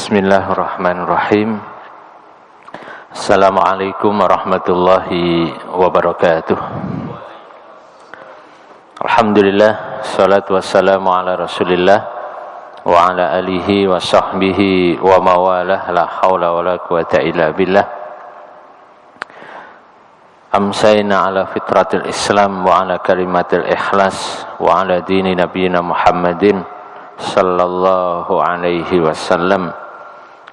Bismillahirrahmanirrahim. Assalamualaikum warahmatullahi wabarakatuh. Alhamdulillah, salatu wassalamu ala rasulillah wa ala alihi wa sahbihi wa mawalah, la hawla wa la quwata illa billah. Amsayna ala fitratil islam wa ala kalimatil ikhlas wa ala dini nabiyina Muhammadin sallallahu alaihi wasallam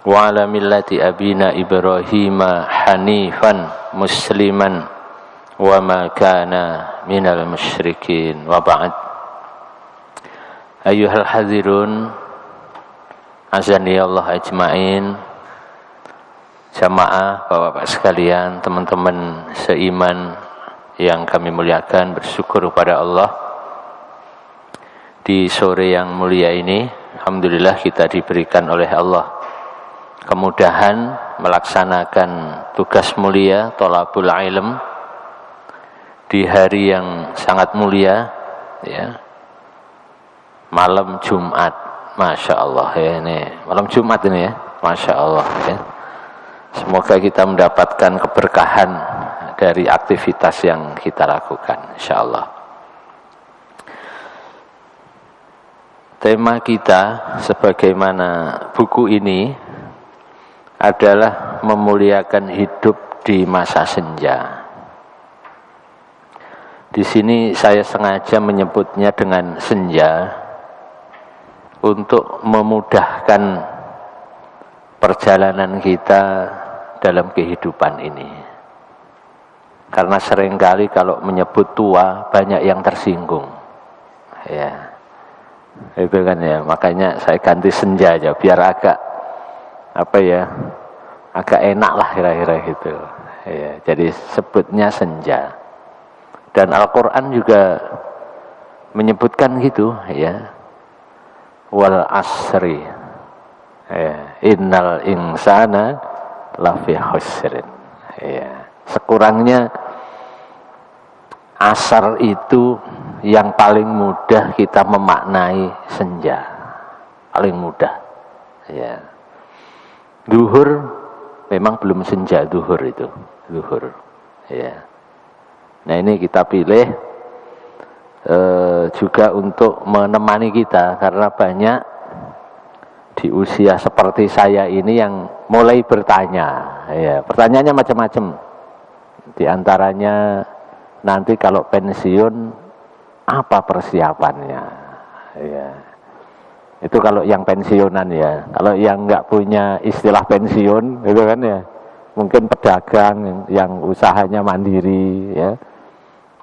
wa ala millati abina Ibrahim hanifan musliman wa ma kana minal musyrikin wa ba'd. Ayyuhal hadirun azani Allah ajma'in, jamaah bapak-bapak sekalian, teman-teman seiman yang kami muliakan, bersyukur kepada Allah di sore yang mulia ini. Alhamdulillah kita diberikan oleh Allah kemudahan melaksanakan tugas mulia thalabul ilm di hari yang sangat mulia, ya, malam Jumat. Masya Allah, ya, ini malam Jumat ini, ya, Masya Allah, ya. Semoga kita mendapatkan keberkahan dari aktivitas yang kita lakukan, insya Allah. Tema kita sebagaimana buku ini adalah memuliakan hidup di masa senja. Di sini saya sengaja menyebutnya dengan senja untuk memudahkan perjalanan kita dalam kehidupan ini. Karena seringkali kalau menyebut tua banyak yang tersinggung, ya. Itu kan, ya, makanya saya ganti senja aja biar agak agak enak lah kira-kira gitu, ya. Jadi sebutnya senja, dan Al-Quran juga menyebutkan gitu, ya, wal asri, ya, innal insana lafi khusrin, ya. Sekurangnya asar itu yang paling mudah kita memaknai senja, paling mudah, ya. Duhur memang belum senja, duhur itu, duhur, ya. Nah, ini kita pilih juga untuk menemani kita, karena banyak di usia seperti saya ini yang mulai bertanya, ya, pertanyaannya macam-macam. Di antaranya, nanti kalau pensiun apa persiapannya, ya. Itu kalau yang pensiunan, ya. Kalau yang nggak punya istilah pensiun, itu kan, ya, mungkin pedagang yang usahanya mandiri, ya,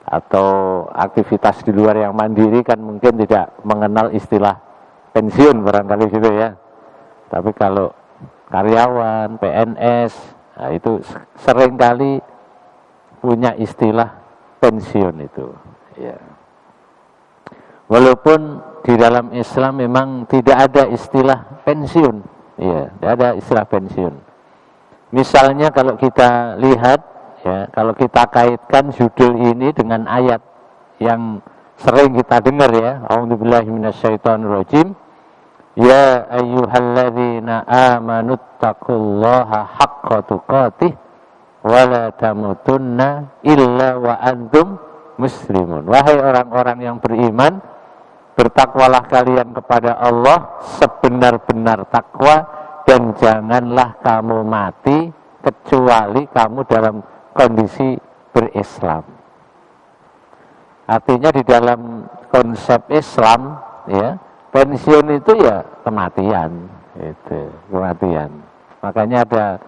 atau aktivitas di luar yang mandiri kan mungkin tidak mengenal istilah pensiun barangkali gitu, ya. Tapi kalau karyawan, PNS, nah itu seringkali punya istilah pensiun itu, ya. Walaupun di dalam Islam memang tidak ada istilah pensiun, ya, tidak ada istilah pensiun. Misalnya kalau kita lihat, ya, kalau kita kaitkan judul ini dengan ayat yang sering kita dengar, ya, a'udzubillahi minasyaitonirrajim, ya ayyuhalladzina amanuttaqullaha haqqa tuqatih wa la tamutunna illa wa antum muslimun. Wahai orang-orang yang beriman, bertakwalah kalian kepada Allah sebenar-benar takwa, dan janganlah kamu mati kecuali kamu dalam kondisi berislam. Artinya di dalam konsep Islam, ya, pensiun itu ya kematian, itu kematian. Makanya ada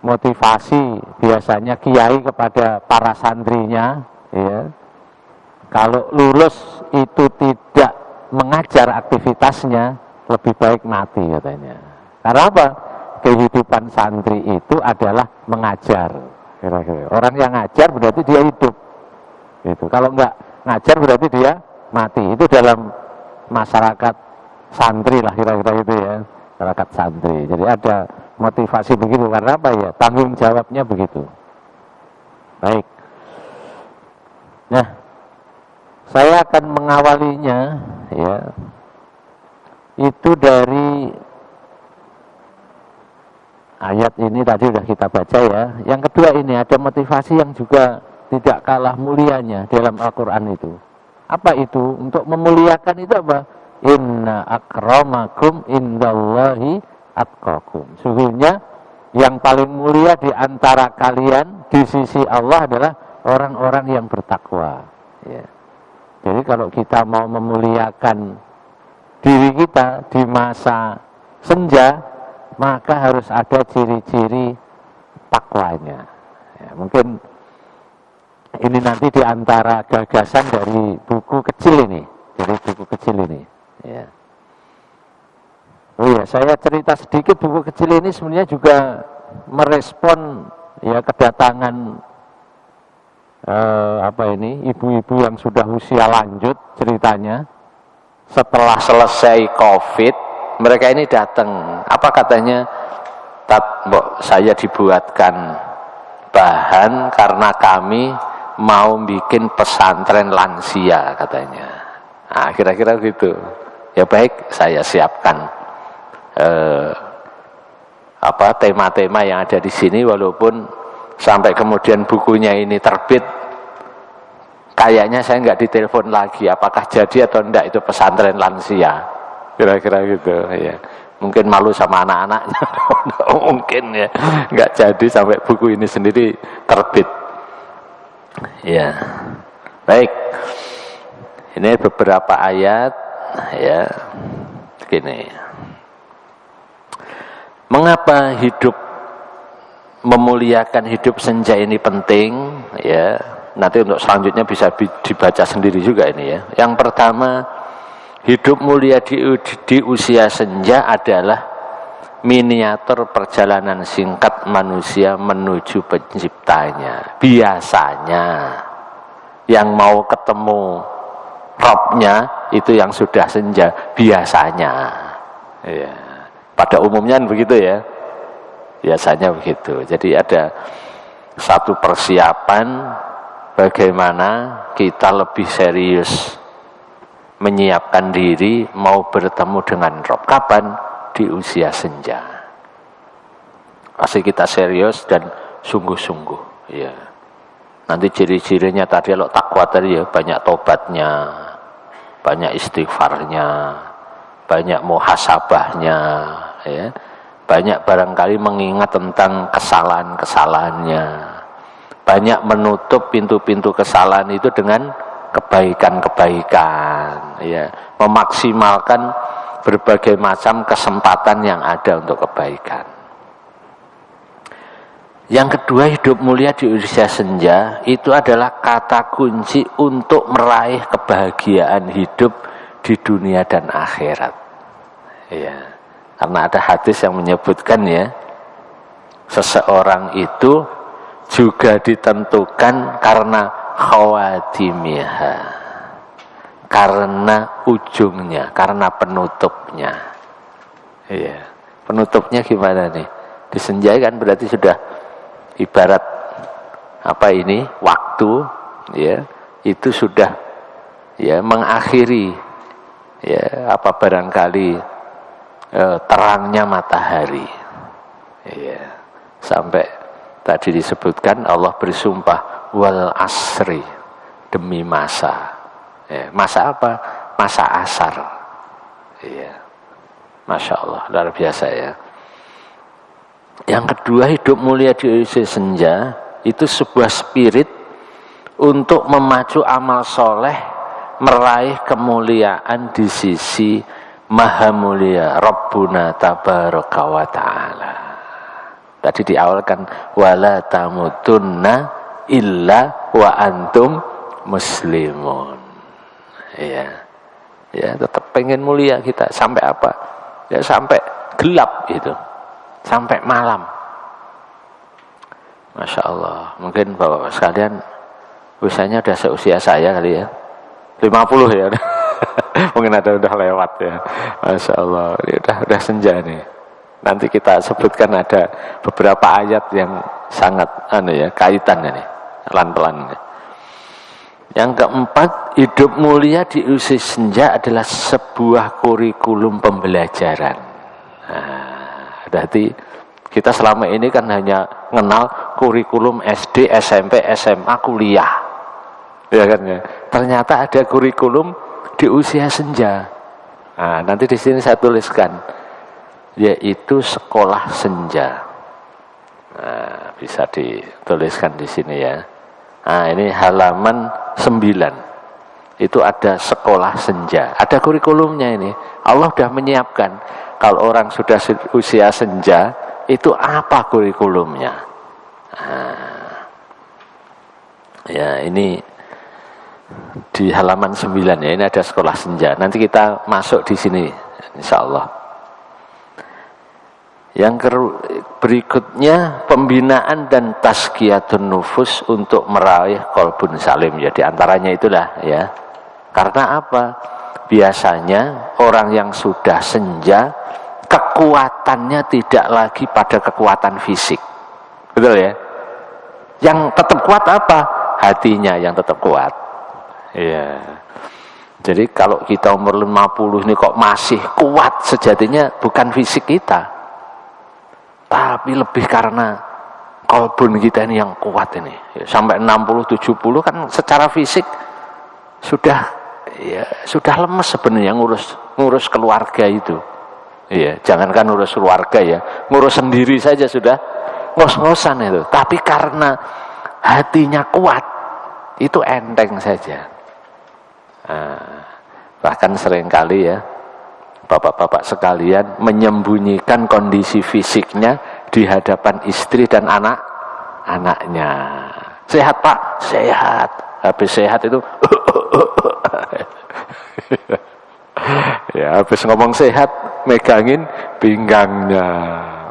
motivasi biasanya kiai kepada para santrinya, ya, kalau lulus itu tidak mengajar aktivitasnya, lebih baik mati katanya. Karena apa? Kehidupan santri itu adalah mengajar. Kira-kira. Orang yang ngajar berarti dia hidup. Gitu. Kalau enggak ngajar berarti dia mati. Itu dalam masyarakat santri lah kira-kira itu, ya. Masyarakat santri. Jadi ada motivasi begitu. Karena apa, ya? Tanggung jawabnya begitu. Baik. Nah, saya akan mengawalinya, ya, itu dari ayat ini tadi sudah kita baca ya. Yang kedua ini ada motivasi yang juga tidak kalah mulianya dalam Al-Quran itu. Apa itu? Untuk memuliakan itu apa? Inna akramakum indallahi atqakum. Sesungguhnya yang paling mulia di antara kalian di sisi Allah adalah orang-orang yang bertakwa. Ya. Jadi kalau kita mau memuliakan diri kita di masa senja, maka harus ada ciri-ciri takwanya. Ya, mungkin ini nanti di antara gagasan dari buku kecil ini, Ya. Oh ya, saya cerita sedikit, buku kecil ini sebenarnya juga merespon ya kedatangan ibu-ibu yang sudah usia lanjut ceritanya. Setelah selesai COVID, mereka ini datang. Apa katanya? Saya dibuatkan bahan karena kami mau bikin pesantren lansia katanya. Nah, kira-kira gitu. Ya baik, saya siapkan tema-tema yang ada di sini, walaupun sampai kemudian bukunya ini terbit, kayaknya saya nggak ditelepon lagi apakah jadi atau enggak itu pesantren lansia, kira-kira gitu ya. Mungkin malu sama anak-anaknya, mungkin ya nggak jadi sampai buku ini sendiri terbit. Ya, baik. Ini beberapa ayat ya, gini. Mengapa hidup memuliakan hidup senja ini penting? Ya, nanti untuk selanjutnya bisa dibaca sendiri juga ini ya. Yang pertama, hidup mulia di usia senja adalah miniatur perjalanan singkat manusia menuju penciptanya. Biasanya yang mau ketemu Robnya itu yang sudah senja, biasanya. Ya. Pada umumnya begitu ya, biasanya begitu. Jadi ada satu persiapan bagaimana kita lebih serius menyiapkan diri mau bertemu dengan Rob. Kapan? Di usia senja. Pasti kita serius dan sungguh-sungguh. Ya. Nanti ciri-cirinya tadi kalau takwa tadi ya, banyak tobatnya, banyak istighfarnya, banyak muhasabahnya. Ya, banyak barangkali mengingat tentang kesalahan-kesalahannya, banyak menutup pintu-pintu kesalahan itu dengan kebaikan-kebaikan, ya, memaksimalkan berbagai macam kesempatan yang ada untuk kebaikan. Yang kedua, hidup mulia di usia senja itu adalah kata kunci untuk meraih kebahagiaan hidup di dunia dan akhirat. Ya. Karena ada hadis yang menyebutkan ya, seseorang itu juga ditentukan karena khawatimiha, karena ujungnya, karena penutupnya. Iya. Penutupnya gimana nih? Disenjai kan berarti sudah ibarat waktu ya, itu sudah ya mengakhiri ya barangkali terangnya matahari. Ya. Sampai tadi disebutkan Allah bersumpah wal asri, demi masa. Ya. Masa apa? Masa asar. Ya. Masya Allah, luar biasa ya. Yang kedua, hidup mulia di usia senja itu sebuah spirit untuk memacu amal soleh, meraih kemuliaan di sisi Maha mulia Rabbuna tabaraka wa ta'ala. Tadi di awal kan wala tamutunna illa wa antum muslimun. Ya. Ya, tetap pengen mulia kita sampai apa? Ya sampai gelap itu. Sampai malam. Masya Allah. Mungkin Bapak sekalian usianya udah seusia saya kali ya. 50 ya. Mungkin ada udah lewat ya. Masya Allah, ini udah senja nih. Nanti kita sebutkan ada beberapa ayat yang sangat kaitan ini, pelan-pelan. Yang keempat, hidup mulia di usia senja adalah sebuah kurikulum pembelajaran. Nah, berarti Kita selama ini kan hanya mengenal kurikulum SD, SMP, SMA, kuliah. Ya kan ya. Ternyata ada kurikulum di usia senja. Nah, nanti di sini saya tuliskan, yaitu sekolah senja. Nah, bisa dituliskan di sini ya. Nah, ini halaman 9. Itu ada sekolah senja. Ada kurikulumnya ini. Allah sudah menyiapkan. Kalau orang sudah usia senja, itu apa kurikulumnya? Nah, ya ini di halaman 9 ya. Ini ada sekolah senja. Nanti kita masuk di sini, insya Allah. Yang berikutnya pembinaan dan tazkiyatun nufus untuk meraih qalbun salim. Ya di antaranya itulah ya. Karena apa? Biasanya orang yang sudah senja kekuatannya tidak lagi pada kekuatan fisik. Betul ya? Yang tetap kuat apa? Hatinya yang tetap kuat. Iya. Jadi kalau kita umur 50 ini kok masih kuat, sejatinya bukan fisik kita. Tapi lebih karena qalbun kita ini yang kuat ini. Sampai 60 70 kan secara fisik sudah lemes sebenarnya ngurus keluarga itu. Iya, jangankan ngurus keluarga ya, ngurus sendiri saja sudah ngos-ngosan itu. Tapi karena hatinya kuat, itu enteng saja. Nah, bahkan seringkali ya, bapak-bapak sekalian menyembunyikan kondisi fisiknya di hadapan istri dan anak-anaknya. Sehat Pak? Sehat. Habis sehat itu ya habis ngomong sehat megangin pinggangnya,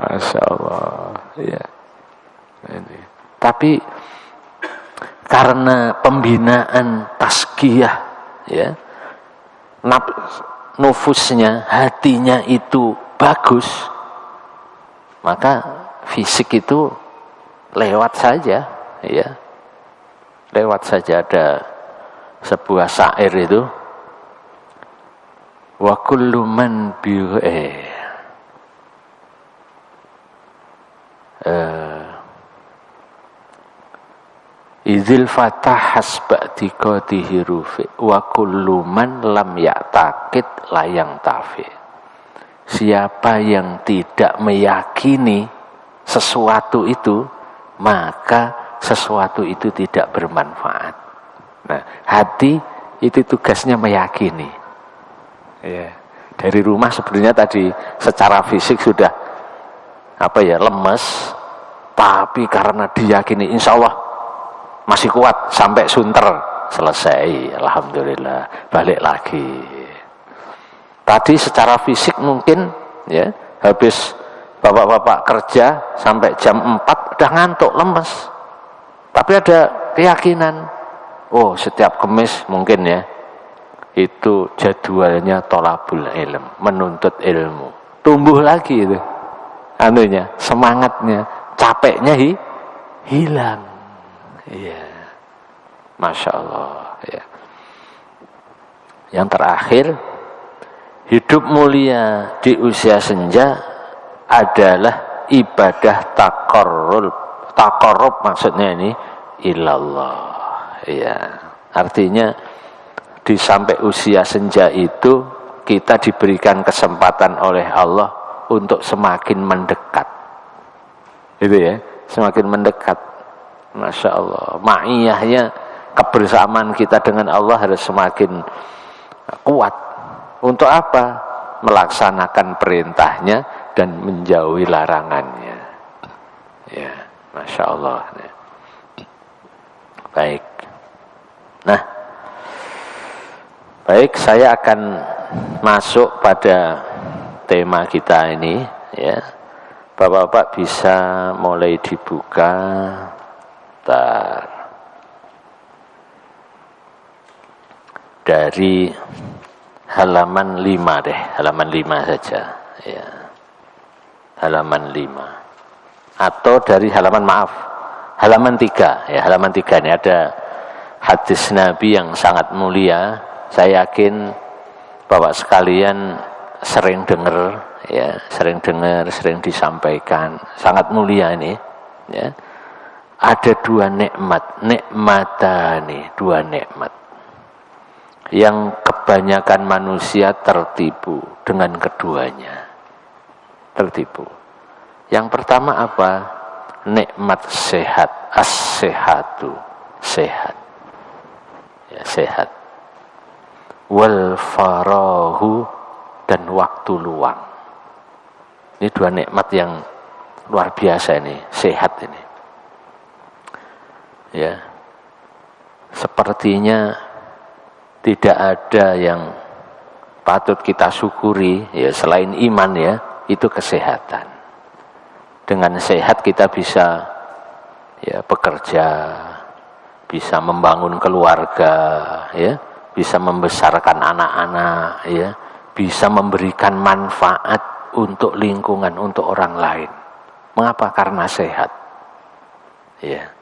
Masya Allah ya. Ini. Tapi karena pembinaan tazkiyah ya, nufusnya, hatinya itu bagus, maka fisik itu lewat saja ya. Lewat saja. Ada sebuah syair itu, wa kullu man idzil fatah hasba'tiqatihi rufi wa kullu man lam ya'taqid layang tafi. Siapa yang tidak meyakini sesuatu itu, maka sesuatu itu tidak bermanfaat. Nah, hati itu tugasnya meyakini. Ya. Dari rumah sebenarnya tadi secara fisik sudah lemes, tapi karena diyakini insya Allah masih kuat sampai sunter selesai, alhamdulillah, balik lagi. Tadi secara fisik mungkin ya habis bapak-bapak kerja sampai jam 4 udah ngantuk, lemes. Tapi ada keyakinan, oh setiap Kamis mungkin ya, itu jadwalnya tolabul ilm, menuntut ilmu. Tumbuh lagi itu, semangatnya, capeknya hilang. Iya, Masya Allah. Ya. Yang terakhir, hidup mulia di usia senja adalah ibadah taqarrub maksudnya ini ilallah. Ya, artinya di sampai usia senja itu kita diberikan kesempatan oleh Allah untuk semakin mendekat. Itu ya, semakin mendekat. Masya Allah, ma'iyahnya, kebersamaan kita dengan Allah harus semakin kuat. Untuk apa? Melaksanakan perintahnya dan menjauhi larangannya. Ya, Masya Allah. Baik. Nah, baik, saya akan masuk pada tema kita ini. Ya, Bapak-bapak bisa mulai dibuka. Dari halaman 5 deh, halaman 5 saja ya. Halaman 5 atau dari halaman 3 ya. Halaman 3 ini ada hadis Nabi yang sangat mulia. Saya yakin Bapak sekalian sering dengar ya, sering dengar, sering disampaikan, sangat mulia ini, ya. Ada dua nikmatani, dua nikmat yang kebanyakan manusia tertipu dengan keduanya. Tertipu. Yang pertama apa? Nikmat sehat, as-sehatu, sehat. Ya, sehat. Wal farahu, dan waktu luang. Ini dua nikmat yang luar biasa ini, sehat ini. Ya. Sepertinya tidak ada yang patut kita syukuri ya selain iman ya, itu kesehatan. Dengan sehat kita bisa ya bekerja, bisa membangun keluarga ya, bisa membesarkan anak-anak ya, bisa memberikan manfaat untuk lingkungan, untuk orang lain. Mengapa? Karena sehat. Ya.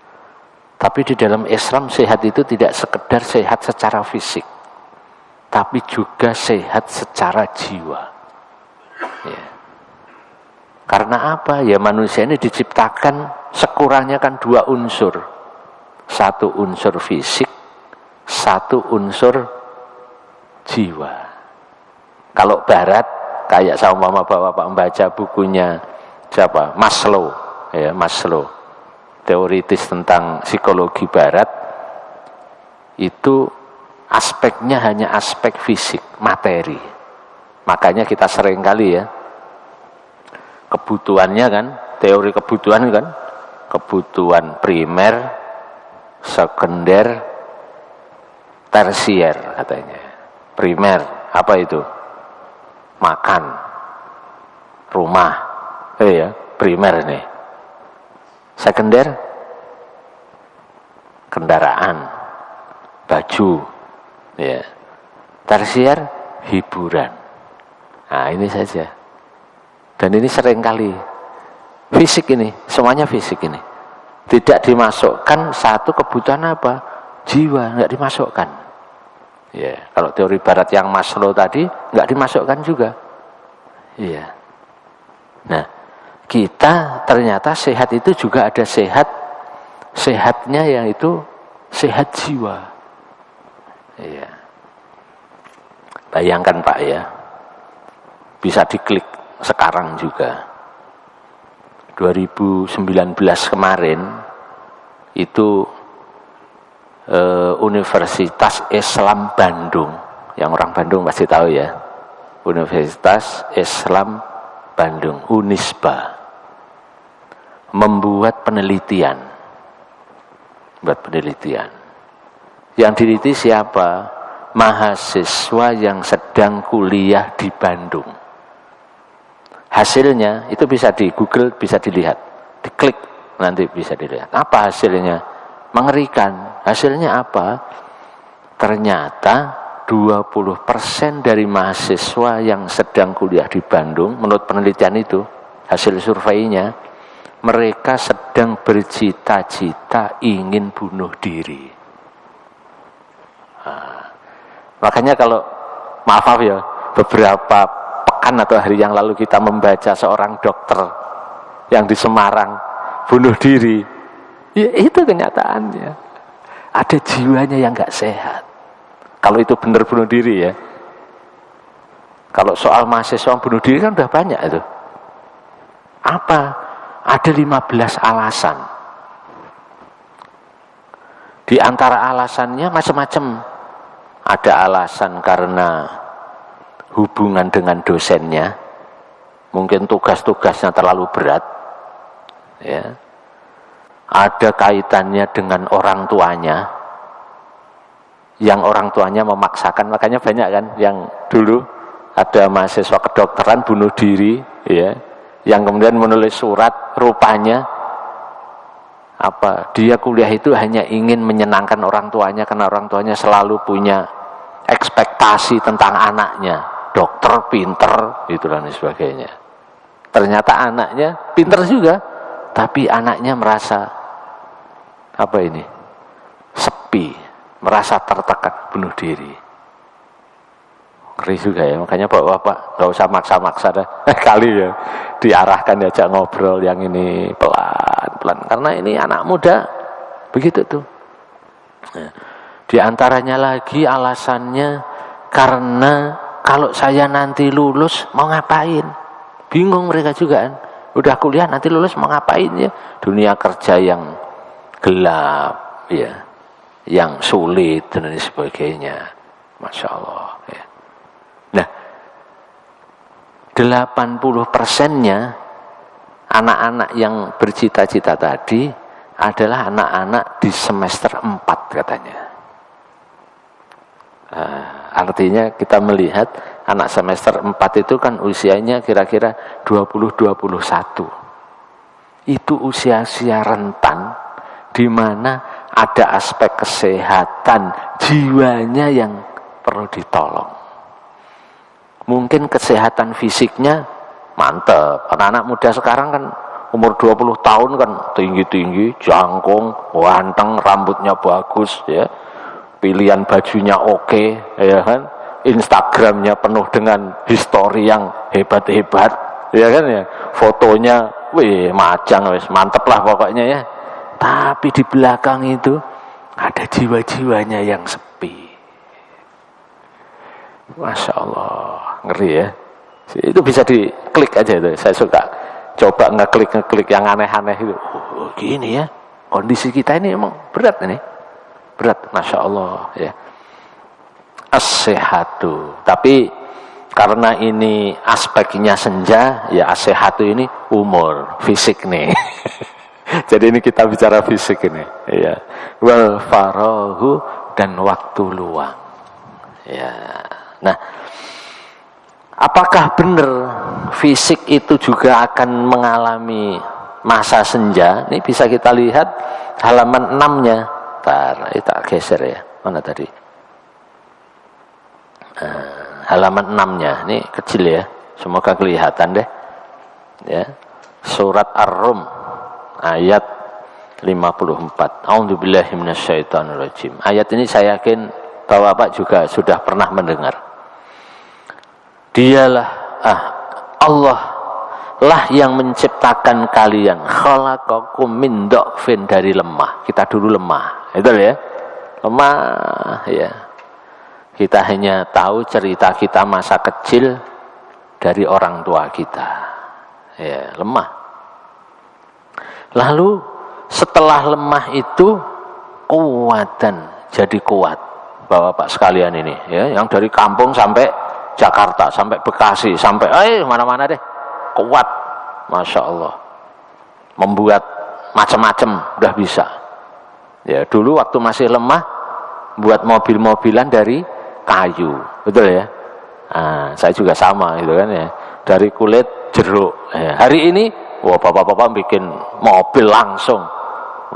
Tapi di dalam Islam sehat itu tidak sekedar sehat secara fisik, tapi juga sehat secara jiwa. Ya. Karena apa? Ya manusia ini diciptakan sekurangnya kan dua unsur. Satu unsur fisik, satu unsur jiwa. Kalau barat, kayak sama bapak-bapak membaca bukunya siapa? Maslow, ya Maslow. Teoritis tentang psikologi barat, itu aspeknya hanya aspek fisik, materi. Makanya kita sering kali ya, kebutuhannya kan, teori kebutuhan kan, kebutuhan primer, sekunder, tersier katanya. Primer, apa itu? Makan, rumah, ya, primer nih. Sekunder, kendaraan, baju, ya. Tersier, hiburan. Nah ini saja. Dan ini sering kali fisik ini, semuanya fisik ini. Tidak dimasukkan satu kebutuhan apa? Jiwa, nggak dimasukkan. Ya, kalau teori barat yang Maslow tadi nggak dimasukkan juga. Iya. Nah, kita ternyata sehat itu juga ada sehatnya yang itu sehat jiwa. Iya. Bayangkan Pak ya, bisa diklik sekarang juga. 2019 kemarin itu Universitas Islam Bandung, yang orang Bandung pasti tahu ya, Universitas Islam Bandung, Unisba, membuat penelitian. Yang diliti siapa? Mahasiswa yang sedang kuliah di Bandung. Hasilnya itu bisa di Google, bisa dilihat, diklik nanti bisa dilihat. Apa hasilnya? Mengerikan. Hasilnya apa? Ternyata 20% dari mahasiswa yang sedang kuliah di Bandung, menurut penelitian itu, hasil surveinya, mereka sedang bercita-cita ingin bunuh diri. Nah, makanya kalau, maaf ya, beberapa pekan atau hari yang lalu kita membaca seorang dokter yang di Semarang bunuh diri, ya itu kenyataannya. Ada jiwanya yang gak sehat. Kalau itu benar bunuh diri ya. Kalau soal mahasiswa bunuh diri kan udah banyak itu. Apa? Ada 15 alasan. Di antara alasannya macam-macam. Ada alasan karena hubungan dengan dosennya. Mungkin tugas-tugasnya terlalu berat. Ya. Ada kaitannya dengan orang tuanya. Yang orang tuanya memaksakan, makanya banyak kan yang dulu ada mahasiswa kedokteran bunuh diri, ya, yang kemudian menulis surat, rupanya apa? Dia kuliah itu hanya ingin menyenangkan orang tuanya karena orang tuanya selalu punya ekspektasi tentang anaknya, dokter, pinter, gitu dan sebagainya. Ternyata anaknya pinter juga, tapi anaknya merasa apa ini? Sepi. Merasa tertekan, bunuh diri. Ngeri juga ya, makanya bapak nggak usah maksa-maksa dah. Kali ya diarahkan, diajak ngobrol yang ini pelan-pelan, karena ini anak muda begitu tuh. Nah, di antaranya lagi alasannya karena kalau saya nanti lulus mau ngapain, bingung mereka juga kan. Udah kuliah nanti lulus mau ngapain ya, dunia kerja yang gelap ya, yang sulit dan lain sebagainya. Masya Allah ya. Nah, 80%-nya anak-anak yang bercita-cita tadi adalah anak-anak di semester 4 katanya. Artinya kita melihat anak semester 4 itu kan usianya kira-kira 20-21. Itu usia-usia rentan di mana ada aspek kesehatan jiwanya yang perlu ditolong. Mungkin kesehatan fisiknya mantep. Anak-anak muda sekarang kan umur 20 tahun kan tinggi-tinggi, jangkung, ganteng, rambutnya bagus ya. Pilihan bajunya oke, ya kan? Instagramnya penuh dengan histori yang hebat-hebat, ya kan ya. Fotonya majang wis, mantep lah pokoknya ya. Tapi di belakang itu ada jiwa-jiwanya yang sepi. Masya Allah, ngeri ya. Itu bisa diklik aja itu. Saya suka coba ngeklik yang aneh-aneh itu. Oh, gini ya, kondisi kita ini emang berat ini. Berat, Masya Allah ya. As-sehatu. Tapi karena ini aspeknya senja, ya as-sehatu ini umur, fisik nih. Jadi ini kita bicara fisik ini ya. Wal farahu, dan waktu luang ya. Nah, apakah benar fisik itu juga akan mengalami masa senja? Ini bisa kita lihat halaman 6-nya. Bentar, kita geser ya. Mana tadi? Halaman 6-nya. Ini kecil ya. Semoga kelihatan deh. Ya. Surat Ar-Rum ayat 54. A'udzubillahi minasyaitonirrajim. Ayat ini saya yakin bahwa Bapak juga sudah pernah mendengar. Dialah Allah lah yang menciptakan kalian, khalaqakum min dha'fin, dari lemah. Kita dulu lemah, itu ya, lemah ya. Kita hanya tahu cerita kita masa kecil dari orang tua kita, ya, lemah. Lalu setelah lemah itu kuatan, jadi kuat. Bapak-bapak sekalian ini ya, yang dari kampung sampai Jakarta, sampai Bekasi, sampai mana-mana deh, kuat, Masya Allah, membuat macam-macam udah bisa ya. Dulu waktu masih lemah buat mobil-mobilan dari kayu, betul ya. Saya juga sama gitu kan ya, dari kulit jeruk ya. Hari ini bapak-bapak bikin mobil langsung,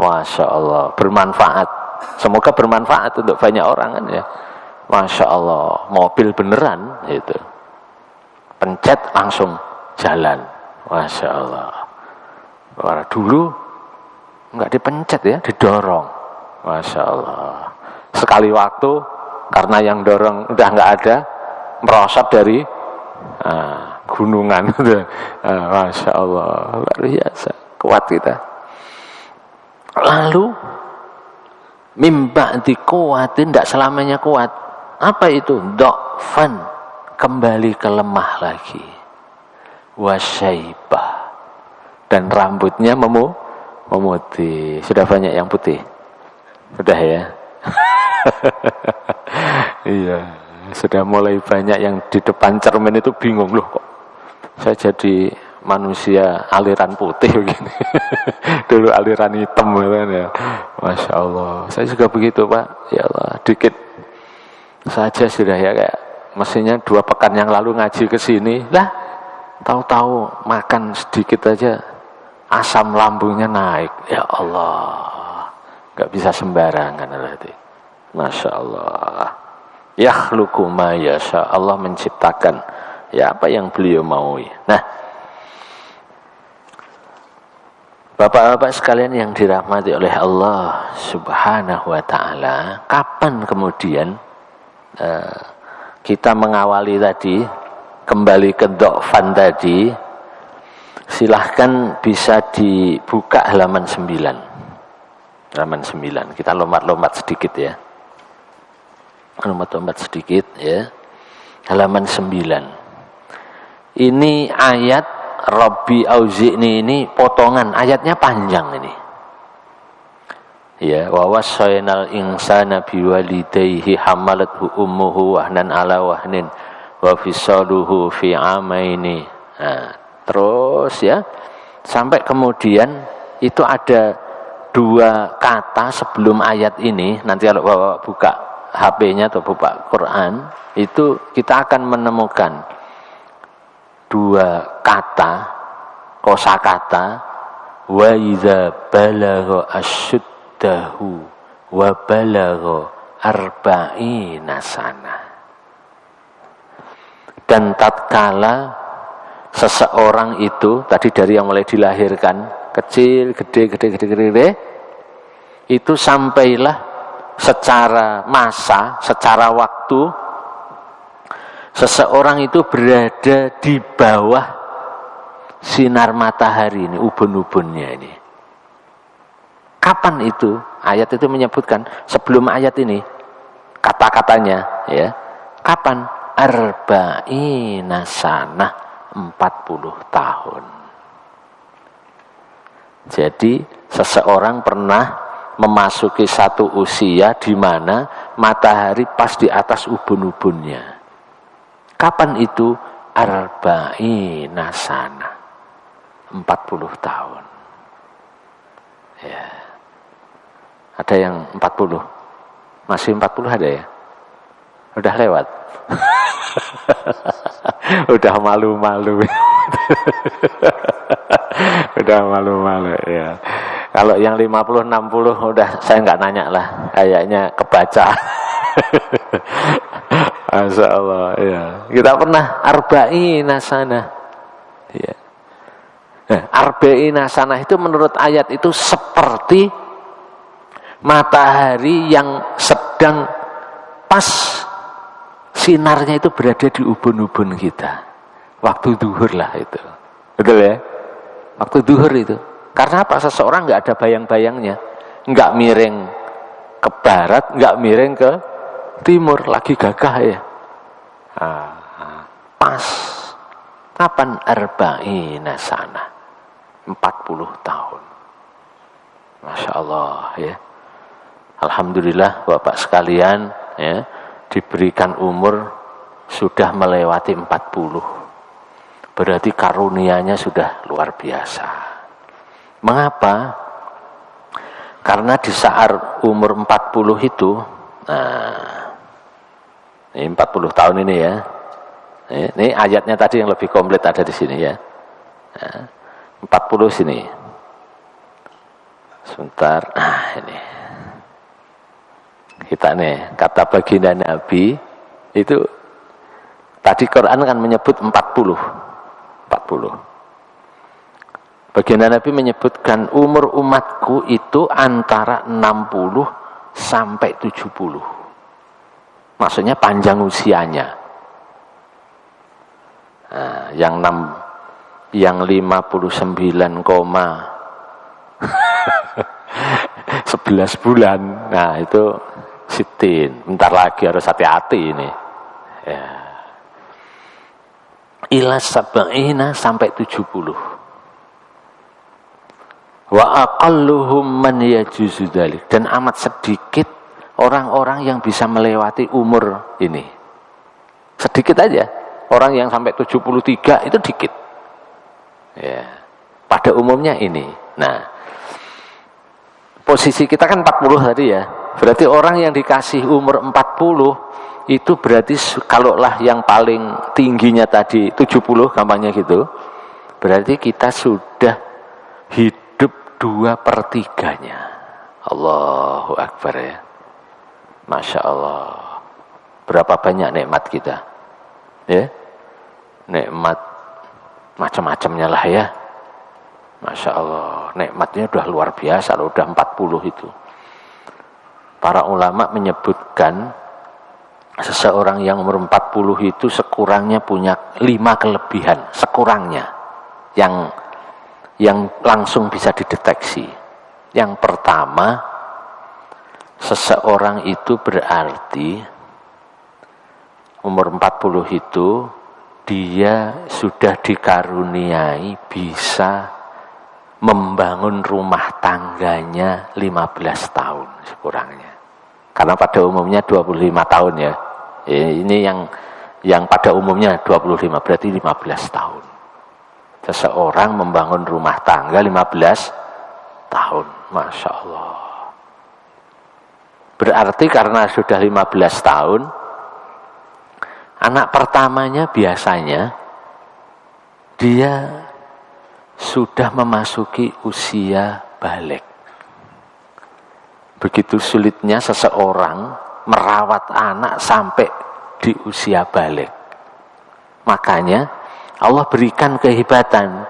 Masya Allah, bermanfaat. Semoga bermanfaat untuk banyak orang kan ya. Masya Allah, mobil beneran itu, pencet langsung jalan, Masya Allah. Karena dulu nggak dipencet ya, didorong, Masya Allah. Sekali waktu karena yang dorong udah nggak ada, merosot dari gunungan, Masya Allah, luar biasa, kuat kita. Lalu mimba dikuatin, tidak selamanya kuat. Apa itu? Dha'fan, kembali ke lemah lagi. Wasyaibah, dan rambutnya memutih. Sudah banyak yang putih? Sudah ya? Iya, sudah mulai banyak yang di depan cermin itu bingung, loh kok saya jadi manusia aliran putih begini. Dulu aliran hitam kan ya. Masya Allah, saya juga begitu Pak. Ya Allah, dikit saja sudah ya, kayak mestinya 2 pekan yang lalu ngaji ke sini lah, tahu-tahu makan sedikit aja asam lambungnya naik. Ya Allah, nggak bisa sembarangan berarti. Masya Allah. Yakhluqu ma yasha, Allah menciptakan ya apa yang beliau maui. Nah, Bapak-bapak sekalian yang dirahmati oleh Allah Subhanahu wa ta'ala, kapan kemudian kita mengawali tadi, kembali ke dhofan tadi, silahkan bisa dibuka halaman 9. Halaman 9. Kita lompat-lompat sedikit ya. Lompat-lompat sedikit ya. Halaman 9. Ini ayat Rabbi auzi'ni, ini potongan, ayatnya panjang ini. Ya, wa wassaynal insana biwalidayhi hamalathu ummuhu wahnan ala wahnin wa fisaluhu fi amaini. Nah, terus ya, sampai kemudian itu ada 2 kata sebelum ayat ini. Nanti kalau Bapak buka HP-nya atau buka Quran, itu kita akan menemukan 2 kata, kosakata, wa idza balagha asyuddahu wa balagha arba'ina sana. Dan tatkala seseorang itu, tadi dari yang mulai dilahirkan, kecil, gede, itu sampailah secara masa, secara waktu, seseorang itu berada di bawah sinar matahari ini, ubun-ubunnya ini. Kapan itu? Ayat itu menyebutkan, sebelum ayat ini, kata-katanya, ya, kapan? Arba'ina sanah, 40 tahun. Jadi seseorang pernah memasuki satu usia di mana matahari pas di atas ubun-ubunnya. Kapan itu? Arba'ina sanah, 40 tahun. Ya. Ada yang 40? Masih 40 ada ya? Udah lewat? Udah malu-malu. Udah malu-malu ya. Kalau yang 50-60 udah saya nggak nanya lah, kayaknya kebaca. Masya Allah ya. Kita pernah arba'ina sanah. Ya. Nah, arba'ina sanah itu menurut ayat itu seperti matahari yang sedang pas sinarnya itu berada di ubun-ubun kita. Waktu duhur lah itu. Betul ya? Waktu duhur itu. Karena apa? Seseorang nggak ada bayang-bayangnya. Nggak miring ke barat, nggak miring ke timur. Lagi gagah ya. Pas. Kapan? Arba'ina sana. 40 tahun. Masya Allah ya. Alhamdulillah Bapak sekalian ya, diberikan umur sudah melewati 40. Berarti karunianya sudah luar biasa. Mengapa? Karena di saat umur 40 itu, nah, ini 40 tahun ini ya. Ini ayatnya tadi yang lebih komplit ada di sini ya. Nah, 40 sini. Sebentar, ini. Kita nih, kata baginda Nabi itu tadi Quran kan menyebut 40. Baginda Nabi menyebutkan umur umatku itu antara 60 sampai 70. Maksudnya panjang usianya. Nah, yang 59, 11 bulan. Nah, itu sitin. Bentar lagi harus hati-hati ini. Ya. Ila sab'ina sampai 70. Wa aqalluhum man yajuzu dzalik. Dan amat sedikit orang-orang yang bisa melewati umur ini. Sedikit aja. Orang yang sampai 73 itu dikit. Ya. Pada umumnya ini. Nah, posisi kita kan 40 tadi ya. Berarti orang yang dikasih umur 40 itu berarti kalaulah yang paling tingginya tadi 70 gampangnya gitu. Berarti kita sudah hidup 2/3-nya. Allahu Akbar ya. Masya Allah. Berapa banyak nikmat kita. Ya. Nikmat macam-macamnya lah ya. Masya Allah, nikmatnya udah luar biasa loh, udah 40 itu. Para ulama menyebutkan seseorang yang umur 40 itu sekurangnya punya 5 kelebihan, sekurangnya yang langsung bisa dideteksi. Yang pertama, seseorang itu berarti umur 40 itu dia sudah dikaruniai bisa membangun rumah tangganya 15 tahun sekurangnya. Karena pada umumnya 25 tahun ya. Ini yang pada umumnya 25, berarti 15 tahun. Seseorang membangun rumah tangga 15 tahun. Masya Allah. Berarti karena sudah 15 tahun, anak pertamanya biasanya dia sudah memasuki usia balik. Begitu sulitnya seseorang merawat anak sampai di usia balik. Makanya Allah berikan kehebatan.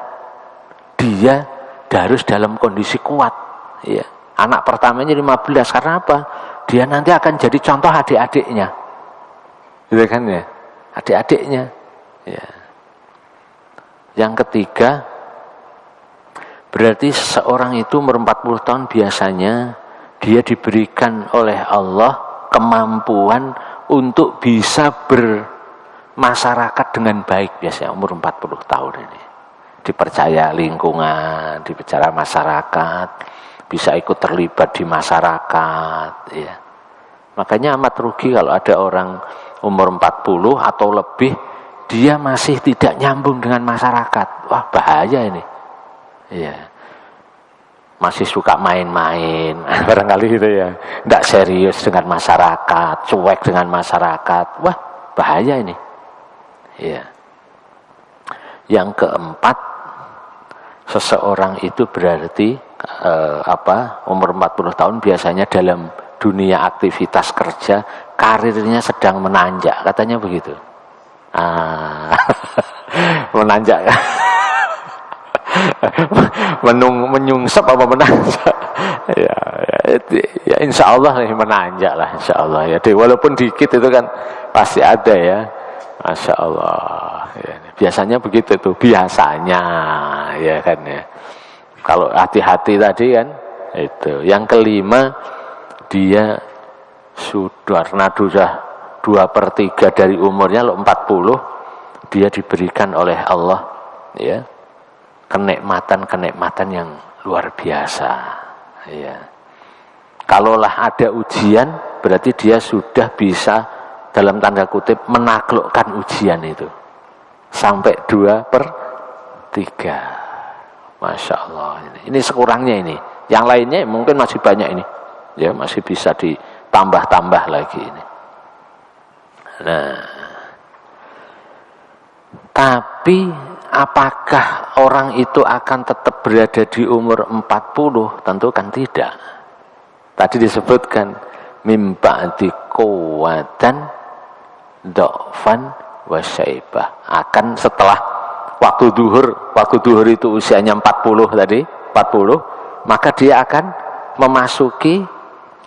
Dia harus dalam kondisi kuat. Ya. Anak pertamanya 15, karena apa? Dia nanti akan jadi contoh adik-adiknya. Gitu kan ya? Adik-adiknya. Ya. Yang ketiga, berarti seseorang itu umur 40 tahun biasanya dia diberikan oleh Allah kemampuan untuk bisa bermasyarakat dengan baik biasanya umur 40 tahun ini. Dipercaya lingkungan, dipercaya masyarakat, bisa ikut terlibat di masyarakat. Ya. Makanya amat rugi kalau ada orang umur 40 atau lebih, dia masih tidak nyambung dengan masyarakat. Wah, bahaya ini. Iya. Masih suka main-main, barangkali gitu ya. Tidak serius dengan masyarakat, cuek dengan masyarakat. Wah, bahaya ini. Iya. Yang keempat, seseorang itu berarti umur 40 tahun biasanya dalam dunia aktivitas kerja, karirnya sedang menanjak, katanya begitu. Menanjak. Menyungsep apa menanjak? ya insya Allah nih menanjak lah, insya Allah ya. Walaupun dikit itu kan pasti ada ya. Masya Allah. Ya, biasanya begitu tuh, biasanya ya kan ya. Kalau hati-hati tadi kan itu. Yang kelima, dia sudah 2/3 dari umurnya, 40, dia diberikan oleh Allah ya kenikmatan yang luar biasa ya. Kalaulah ada ujian, berarti dia sudah bisa dalam tanda kutip menaklukkan ujian itu sampai 2/3. Masya Allah. Ini sekurangnya ini. Yang lainnya mungkin masih banyak ini ya, masih bisa ditambah-tambah lagi ini. Nah, tapi apakah orang itu akan tetap berada di umur 40? Tentu kan tidak. Tadi disebutkan mim ba'di quwwatan dha'fan wa syaibah. Akan setelah waktu duhur itu usianya 40 tadi, 40, maka dia akan memasuki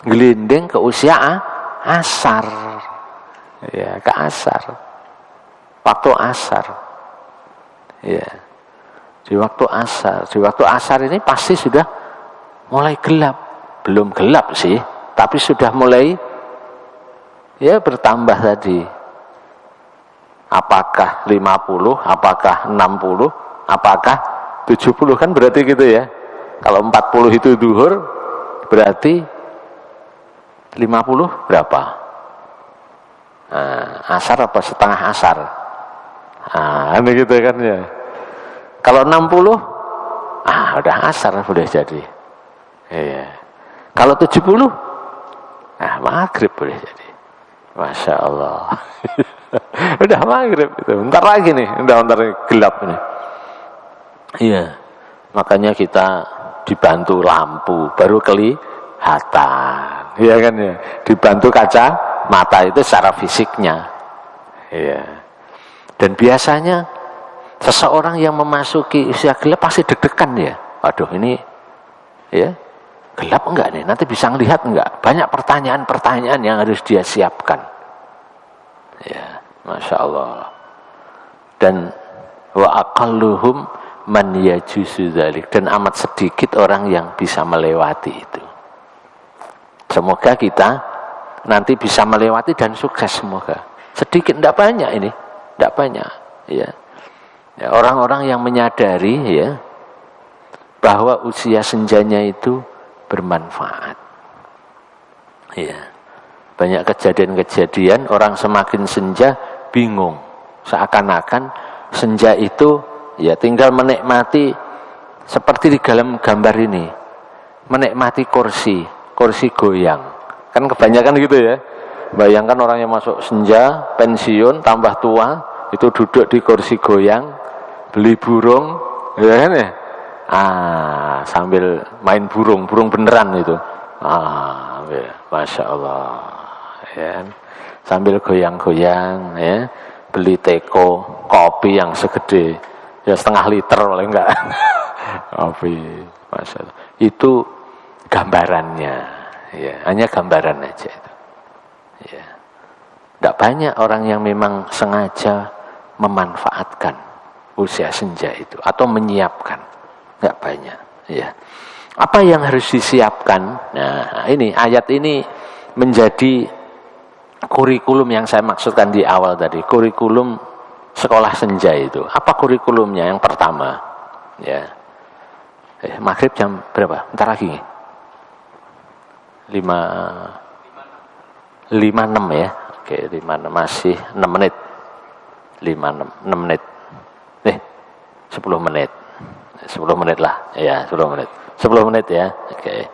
gelinding ke usia asar. Ya, ke asar. Waktu asar. Ya. Di waktu asar ini pasti sudah mulai gelap. Belum gelap sih, tapi sudah mulai ya bertambah tadi. Apakah 50, apakah 60, apakah 70, kan berarti gitu ya. Kalau 40 itu duhur, berarti 50 berapa? Asar apa setengah asar? Ini gitu kan ya. Kalau 60, udah asar boleh jadi. Iya. Kalau 70, maghrib boleh jadi. Masya Allah. Udah maghrib itu. Bentar lagi nih, bentar gelap ini. Iya. Makanya kita dibantu lampu baru kelihatan. Iya kan ya. Dibantu kaca mata itu secara fisiknya. Iya. Dan biasanya seseorang yang memasuki usia gelap pasti deg-degan ya. Waduh, ini ya gelap enggak nih? Nanti bisa ngelihat enggak? Banyak pertanyaan-pertanyaan yang harus dia siapkan. Masya Allah. Dan wa aqalluhum man yajuzu dzalik, dan amat sedikit orang yang bisa melewati itu. Semoga kita nanti bisa melewati dan sukses, semoga. Sedikit, tidak banyak ini, tidak banyak. Ya, orang-orang yang menyadari ya bahwa usia senjanya itu bermanfaat. Ya, banyak kejadian-kejadian orang semakin senja bingung, seakan-akan senja itu ya tinggal menikmati seperti di dalam gambar ini, menikmati kursi goyang. Kan kebanyakan gitu ya. Bayangkan orang yang masuk senja, pensiun, tambah tua, itu duduk di kursi goyang, beli burung, ya kan ya? Sambil main burung beneran itu. Ya, Masya Allah. Ya, sambil goyang-goyang, ya, beli teko, kopi yang segede, ya setengah liter oleh enggak. Kopi, Masya Allah. Itu gambarannya, ya, hanya gambaran aja itu. Ya. Tidak banyak orang yang memang sengaja memanfaatkan usia senja itu atau menyiapkan. Tidak banyak. Ya. Apa yang harus disiapkan? Nah, ini ayat ini menjadi kurikulum yang saya maksudkan di awal tadi. Kurikulum sekolah senja itu. Apa kurikulumnya? Yang pertama, ya. Maghrib jam berapa? Bentar lagi. 5:06 ya. Oke, 5:06, masih 6 menit. 6 menit. 10 menit. 10 menit lah. Ya, 10 menit. 10 menit ya. Oke.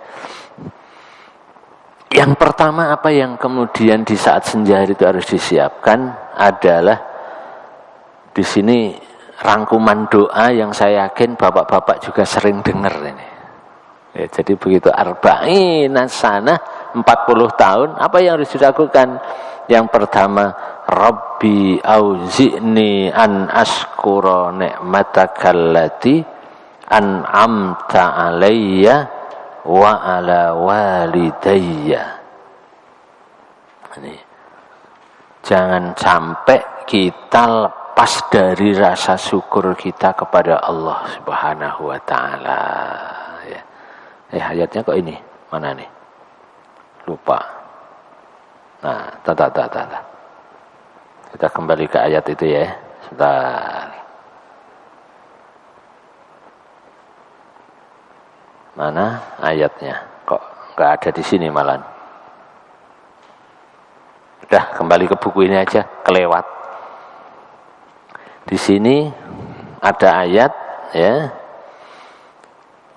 Yang pertama apa yang kemudian di saat senja itu harus disiapkan adalah di sini rangkuman doa yang saya yakin bapak-bapak juga sering dengar ini. Ya, jadi begitu arba'ina sanah 40 tahun, apa yang harus dilakukan? Yang pertama, Rabbi auzi'ni an askura ni'matakallati an'amta alayya wa ala walidayya. Ini jangan sampai kita lepas dari rasa syukur kita kepada Allah Subhanahu wa taala. Ayatnya kok ini? Mana nih? Lupa. Nah, kita kembali ke ayat itu ya. Sebentar. Mana ayatnya? Kok nggak ada di sini malah? Udah, kembali ke buku ini aja, kelewat. Di sini ada ayat ya.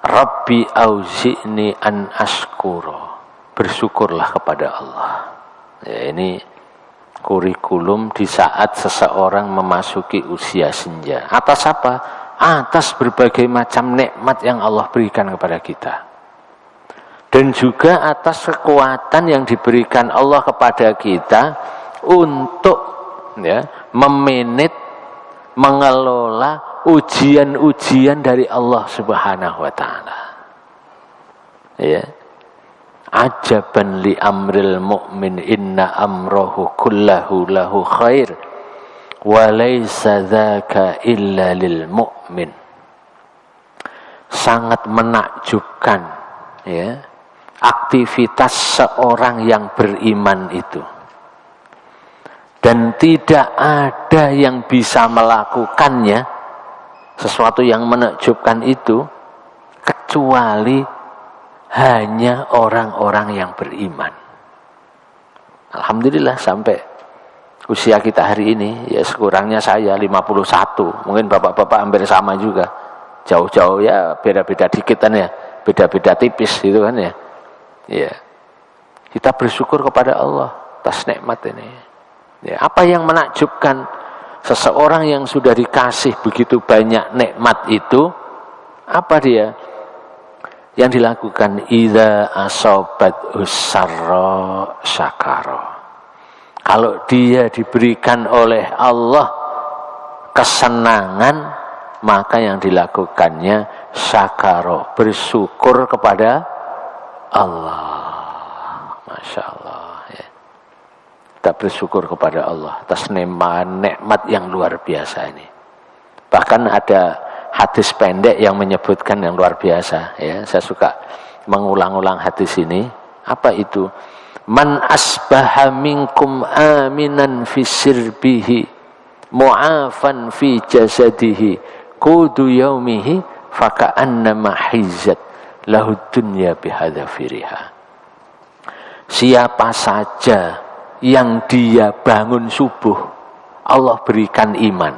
Rabbi auzi'ni an askura. Bersyukurlah kepada Allah. Ya, ini kurikulum di saat seseorang memasuki usia senja. Atas apa? Atas berbagai macam nikmat yang Allah berikan kepada kita. Dan juga atas kekuatan yang diberikan Allah kepada kita untuk ya, memanage, mengelola ujian-ujian dari Allah Subhanahu wa taala. Ya. Ajaban li amril mu'min inna amrahu kullahu lahu khair wa laysa dzaka illa lil mu'min. Sangat menakjubkan ya, aktivitas seorang yang beriman itu. Dan tidak ada yang bisa melakukannya, sesuatu yang menakjubkan itu, kecuali hanya orang-orang yang beriman. Alhamdulillah sampai usia kita hari ini, ya sekurangnya saya 51, mungkin bapak-bapak hampir sama juga. Jauh-jauh ya, beda-beda dikit kan ya, beda-beda tipis gitu kan ya. Ya. Kita bersyukur kepada Allah atas nikmat ini. Ya, apa yang menakjubkan? Seseorang yang sudah dikasih begitu banyak nikmat itu, apa dia? Yang dilakukan idza asobat usarra syakara. Kalau dia diberikan oleh Allah kesenangan, maka yang dilakukannya syakara, bersyukur kepada Allah. Masya Allah ya. Kita bersyukur kepada Allah atas nikmat yang luar biasa ini. Bahkan ada hadis pendek yang menyebutkan yang luar biasa. Ya, saya suka mengulang-ulang hadis ini. Apa itu? Man asbaha minkum aminan fi sirbihi mu'afan fi jasadihi qudu yaumihi faka'annama hizat lahud dunya bihadzafiriha. Siapa saja yang dia bangun subuh, Allah berikan iman.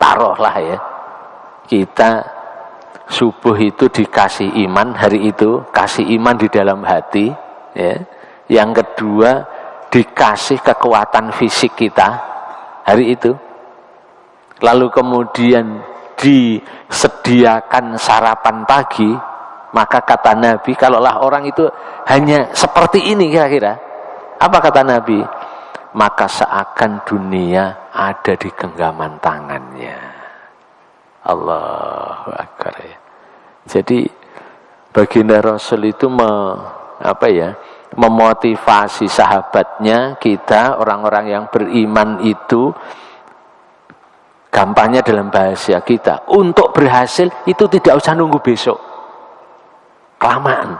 Taruhlah ya, kita subuh itu dikasih iman, hari itu kasih iman di dalam hati, ya. Yang kedua dikasih kekuatan fisik kita hari itu. Lalu kemudian disediakan sarapan pagi, maka kata Nabi, kalaulah orang itu hanya seperti ini kira-kira, apa kata Nabi? Maka seakan dunia ada di genggaman tangannya. Allahu Akbar. Jadi baginda Rasul itu memotivasi sahabatnya, kita orang-orang yang beriman itu, gampangnya dalam bahasa kita, untuk berhasil itu tidak usah nunggu besok, kelamaan.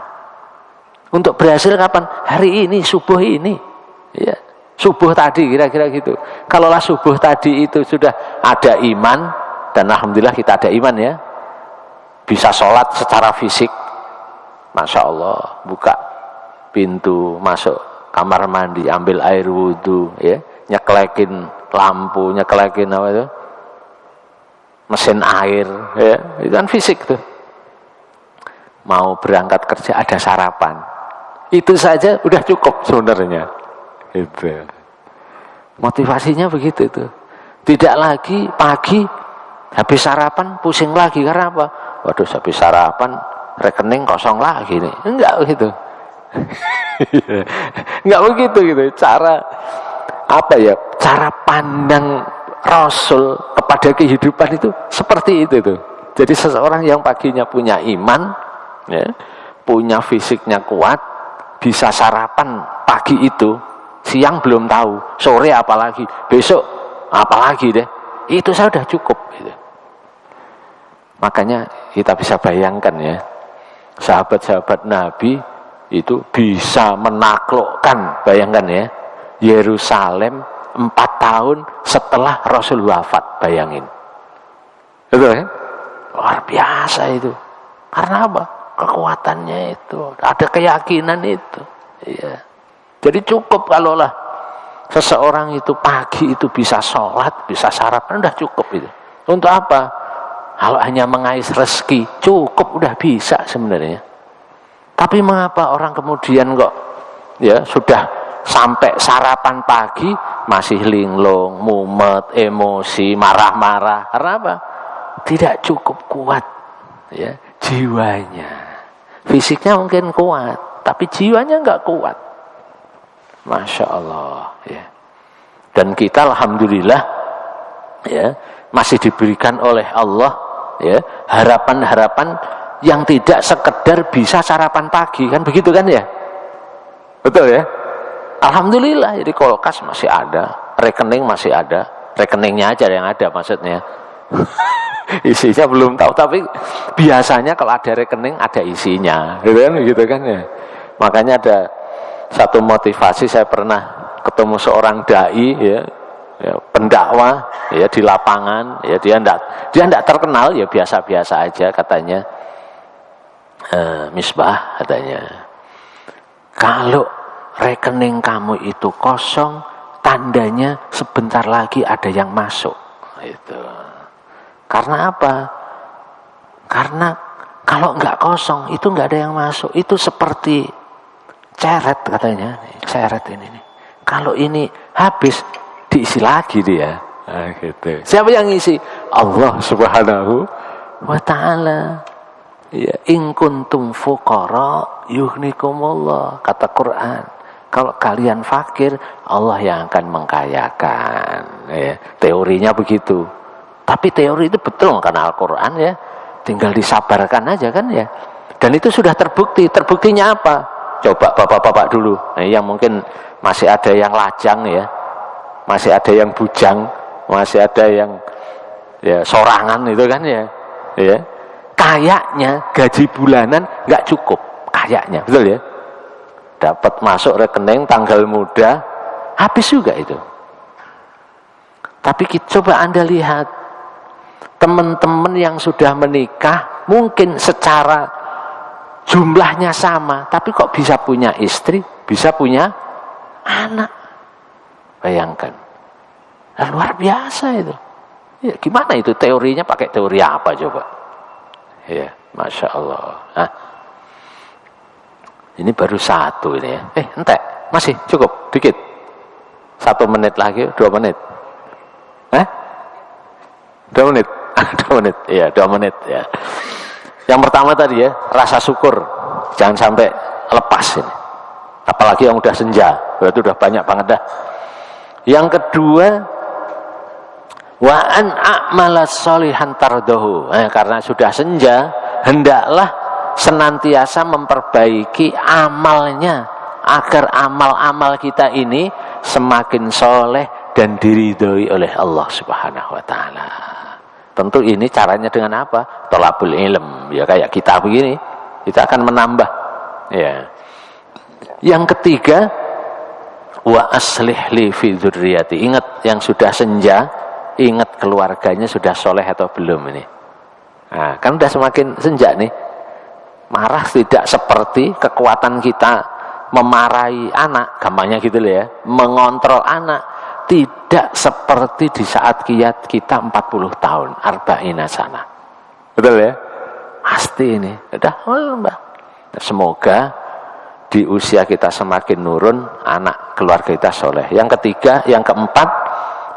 Untuk berhasil kapan? Hari ini, subuh ini. Ya, subuh tadi kira-kira gitu. Kalaulah subuh tadi itu sudah ada iman, dan alhamdulillah kita ada iman ya, bisa sholat secara fisik, masya Allah, buka pintu, masuk kamar mandi, ambil air wudhu, ya, nyeklekin lampu, nyeklekin apa itu, mesin air, ya, itu kan fisik tuh. Mau berangkat kerja ada sarapan, itu saja udah cukup sebenarnya. Itu motivasinya begitu tuh. Tidak lagi pagi habis sarapan pusing lagi karena apa? Waduh, habis sarapan rekening kosong lagi nih. Enggak begitu. Enggak begitu gitu. Cara cara pandang Rasul kepada kehidupan itu seperti itu tuh. Jadi seseorang yang paginya punya iman, ya, punya fisiknya kuat, bisa sarapan pagi itu, siang belum tahu, sore apalagi, besok apalagi deh, itu saya udah cukup gitu. Makanya kita bisa bayangkan ya, sahabat-sahabat Nabi itu bisa menaklukkan, bayangkan ya, Yerusalem 4 tahun setelah Rasul wafat, bayangin. Betul ya? Luar biasa itu. Karena apa? Kekuatannya itu, ada keyakinan itu. Ya. Jadi cukup kalaulah seseorang itu pagi itu bisa sholat, bisa sarapan, udah cukup itu. Untuk apa? Kalau hanya mengais rezeki, cukup udah bisa sebenarnya. Tapi mengapa orang kemudian kok ya sudah sampai sarapan pagi masih linglung, mumet, emosi, marah-marah? Karena apa? Tidak cukup kuat ya jiwanya. Fisiknya mungkin kuat, tapi jiwanya enggak kuat. Masya Allah ya. Dan kita alhamdulillah ya masih diberikan oleh Allah ya harapan-harapan yang tidak sekedar bisa sarapan pagi, kan begitu kan ya? Betul ya? Alhamdulillah, jadi kulkas masih ada, rekening masih ada, rekeningnya aja yang ada maksudnya. Isinya belum tahu, tapi biasanya kalau ada rekening ada isinya, gitu kan ya. Makanya ada satu motivasi, saya pernah ketemu seorang dai ya, pendakwah ya di lapangan ya, dia enggak terkenal ya, biasa-biasa aja katanya. Misbah katanya, kalau rekening kamu itu kosong, tandanya sebentar lagi ada yang masuk. Itu. Karena apa? Karena kalau enggak kosong itu enggak ada yang masuk. Itu seperti ceret katanya, ceret ini nih. Kalau ini habis diisi lagi dia. Nah, gitu. Siapa yang ngisi? Allah Subhanahu wa taala. Ya, in kuntum fuqara yughnikumullah, kata Quran. Kalau kalian fakir, Allah yang akan mengkayakan. Ya, teorinya begitu. Tapi teori itu betul karena Al-Quran ya. Tinggal disabarkan aja kan ya. Dan itu sudah terbukti. Terbuktinya apa? Coba bapak-bapak dulu. Nah, yang mungkin masih ada yang lajang ya, masih ada yang bujang, masih ada yang ya sorangan itu kan ya. Ya. Kayaknya gaji bulanan nggak cukup, kayaknya, betul ya? Dapat masuk rekening tanggal muda, habis juga itu. Tapi coba Anda lihat, teman-teman yang sudah menikah, mungkin secara jumlahnya sama, tapi kok bisa punya istri, bisa punya anak. Bayangkan. Nah, luar biasa itu. Ya, gimana itu teorinya, pakai teori apa coba? Ya, Masya Allah. Nah, ini baru satu ini ya. Entek, masih cukup, dikit. 1 menit lagi, 2 menit. 2 menit. 2 menit, ya 2 menit ya. Yang pertama tadi ya, rasa syukur. Jangan sampai lepas ini. Apalagi yang udah senja, berarti udah banyak banget dah. Yang kedua, wa an a'mala sholihan tardahu. Karena sudah senja, hendaklah senantiasa memperbaiki amalnya agar amal-amal kita ini semakin soleh dan diridhoi oleh Allah Subhanahu wa taala. Tentu ini caranya dengan apa? Thalabul ilm. Ya kayak kita begini, kita akan menambah. Ya. Yang ketiga, wa aslih li fi dzurriyyati. Ingat yang sudah senja, ingat keluarganya sudah soleh atau belum ini. Nah, kan udah semakin senja nih. Marah tidak seperti kekuatan kita memarahi anak, gampangnya gitu loh ya. Mengontrol anak tidak seperti di saat kita 40 tahun, arba'ina sana. Betul ya? Pasti ini. Udah, semoga di usia kita semakin nurun, anak keluarga kita soleh. Yang ketiga, yang keempat,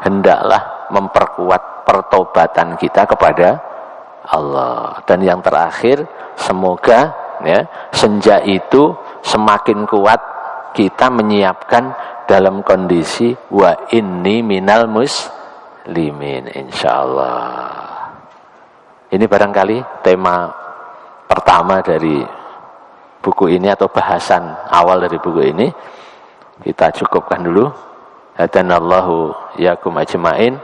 hendaklah memperkuat pertobatan kita kepada Allah. Dan yang terakhir, semoga ya, senja itu semakin kuat kita menyiapkan dalam kondisi wa inni minal muslimin, insyaallah. Ini barangkali tema pertama dari buku ini atau bahasan awal dari buku ini. Kita cukupkan dulu. Hadanallahu yakum ajmain.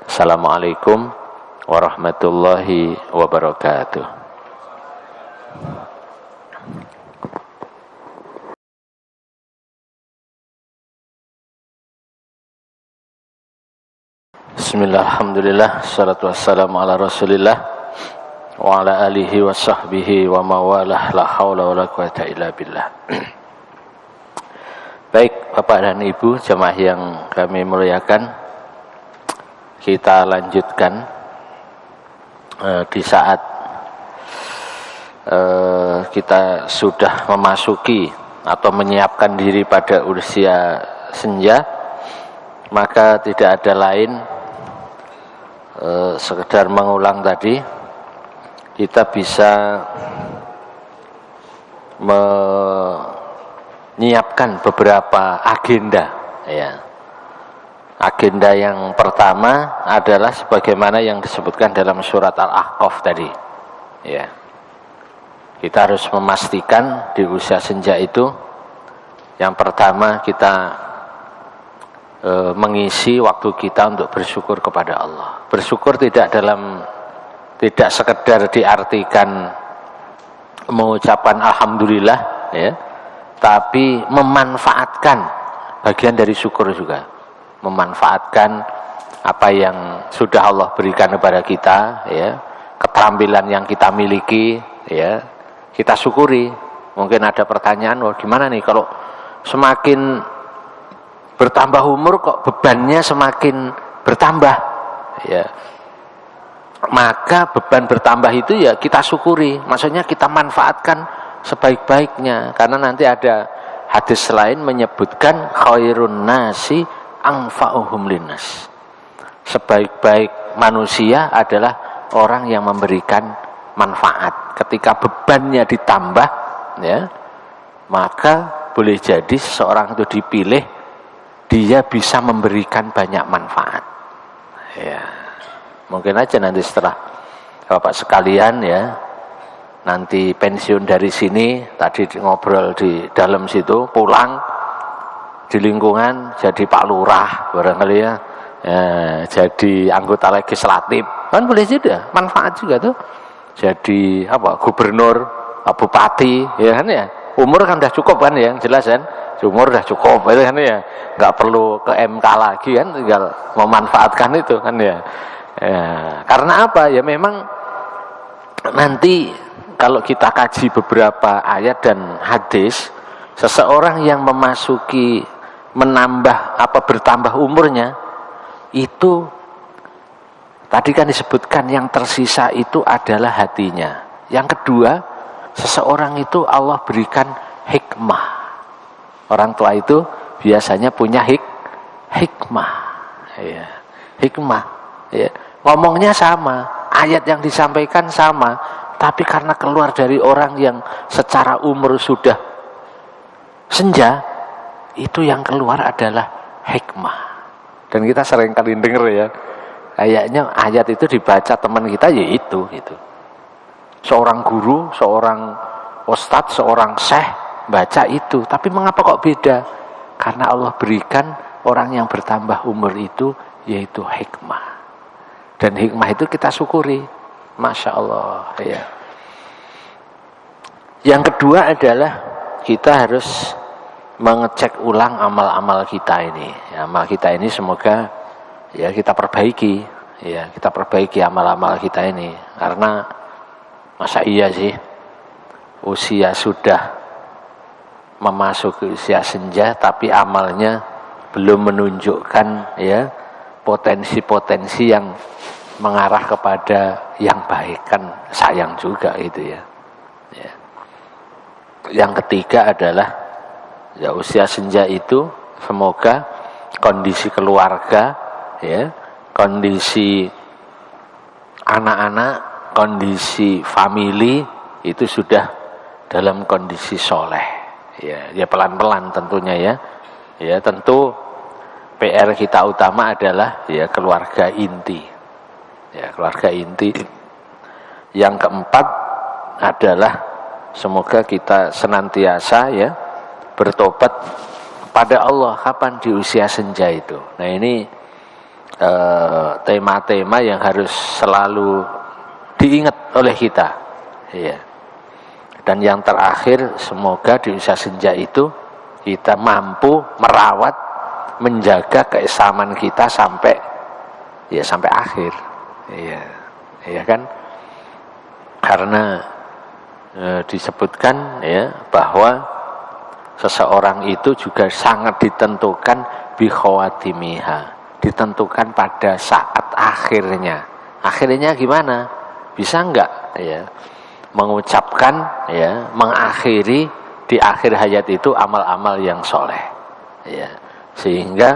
Assalamualaikum warahmatullahi wabarakatuh. Bismillah, alhamdulillah, salatu wassalamu ala rasulillah wa ala alihi wa sahbihi wa mawalah, la hawla wa la quwata illa billah. Baik Bapak dan Ibu jemaah yang kami muliakan, kita lanjutkan di saat kita sudah memasuki atau menyiapkan diri pada usia senja, maka tidak ada lain sekedar mengulang tadi, kita bisa menyiapkan beberapa agenda ya. Agenda yang pertama adalah sebagaimana yang disebutkan dalam surat Al-Ahqaf tadi ya. Kita harus memastikan di usia senja itu, yang pertama kita mengisi waktu kita untuk bersyukur kepada Allah. Bersyukur tidak sekedar diartikan mengucapkan alhamdulillah ya, tapi memanfaatkan bagian dari syukur juga. Memanfaatkan apa yang sudah Allah berikan kepada kita ya, keterampilan yang kita miliki ya, kita syukuri. Mungkin ada pertanyaan, wah gimana nih kalau semakin bertambah umur kok bebannya semakin bertambah ya. Maka beban bertambah itu ya kita syukuri, maksudnya kita manfaatkan sebaik-baiknya, karena nanti ada hadis lain menyebutkan khairun nasi anfa'uhum linnas. Sebaik-baik manusia adalah orang yang memberikan manfaat. Ketika bebannya ditambah ya, maka boleh jadi seseorang itu dipilih, dia bisa memberikan banyak manfaat ya. Mungkin aja nanti setelah Bapak sekalian ya, nanti pensiun dari sini, tadi ngobrol di dalam situ, pulang di lingkungan jadi Pak Lurah barangkali ya, jadi anggota legislatif kan boleh juga, manfaat juga tuh, jadi apa, gubernur, bupati, ya kan ya, umur kan udah cukup kan ya, jelas kan, umur udah cukup itu kan ya, nggak perlu ke MK lagi kan, tinggal memanfaatkan itu kan ya. Karena apa ya, memang nanti kalau kita kaji beberapa ayat dan hadis, seseorang yang memasuki, menambah apa, bertambah umurnya itu tadi kan disebutkan yang tersisa itu adalah hatinya. Yang kedua, seseorang itu Allah berikan hikmah. Orang tua itu biasanya punya hikmah, ya. Hikmah, ya. Ngomongnya sama, ayat yang disampaikan sama, tapi karena keluar dari orang yang secara umur sudah senja, itu yang keluar adalah hikmah. Dan kita sering kali dengar ya, kayaknya ayat itu dibaca teman kita, ya itu. Seorang guru, seorang ustadz, seorang syekh baca itu, tapi mengapa kok beda? Karena Allah berikan orang yang bertambah umur itu yaitu hikmah. Dan hikmah itu kita syukuri, Masya Allah ya. Yang kedua adalah kita harus mengecek ulang amal-amal kita ini. Amal kita ini semoga ya kita perbaiki, ya kita perbaiki amal-amal kita ini. Karena masa iya sih usia sudah memasuki usia senja tapi amalnya belum menunjukkan ya potensi-potensi yang mengarah kepada yang baik, kan sayang juga itu ya. Yang ketiga adalah ya usia senja itu semoga kondisi keluarga ya, kondisi anak-anak, kondisi famili itu sudah dalam kondisi soleh ya pelan-pelan tentunya ya. Ya tentu PR kita utama adalah ya keluarga inti. Ya, keluarga inti. Yang keempat adalah semoga kita senantiasa ya bertobat pada Allah kapan di usia senja itu. Nah, ini tema-tema yang harus selalu diingat oleh kita. Ya. Dan yang terakhir, semoga di usia senja itu kita mampu merawat, menjaga keislaman kita sampai akhir. Iya kan? Karena disebutkan ya bahwa seseorang itu juga sangat ditentukan bi khawatimiha, ditentukan pada saat akhirnya. Akhirnya gimana? Bisa enggak ya mengucapkan ya, mengakhiri di akhir hayat itu amal-amal yang soleh ya, sehingga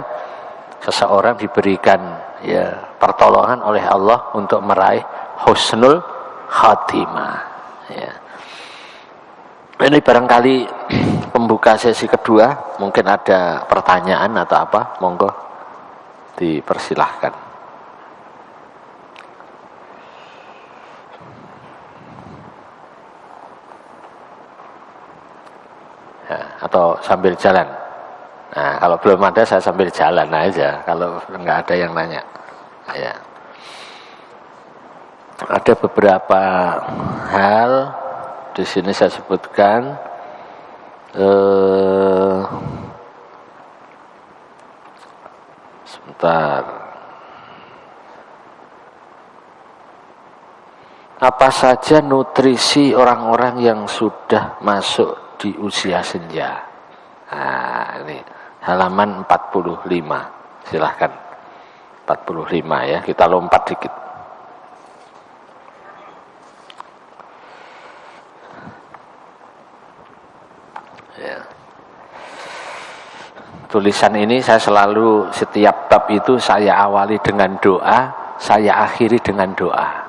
seseorang diberikan ya pertolongan oleh Allah untuk meraih husnul khatimah ya. Ini barangkali pembuka sesi kedua, mungkin ada pertanyaan atau apa, monggo dipersilahkan ya, atau sambil jalan. Nah, kalau belum ada saya sambil jalan aja, kalau nggak ada yang nanya. Ya. Ada beberapa hal di sini saya sebutkan. Sebentar. Apa saja nutrisi orang-orang yang sudah masuk di usia senja? Nah, ini halaman 45, silahkan 45 ya, kita lompat dikit ya. Tulisan ini saya selalu setiap bab itu saya awali dengan doa, saya akhiri dengan doa.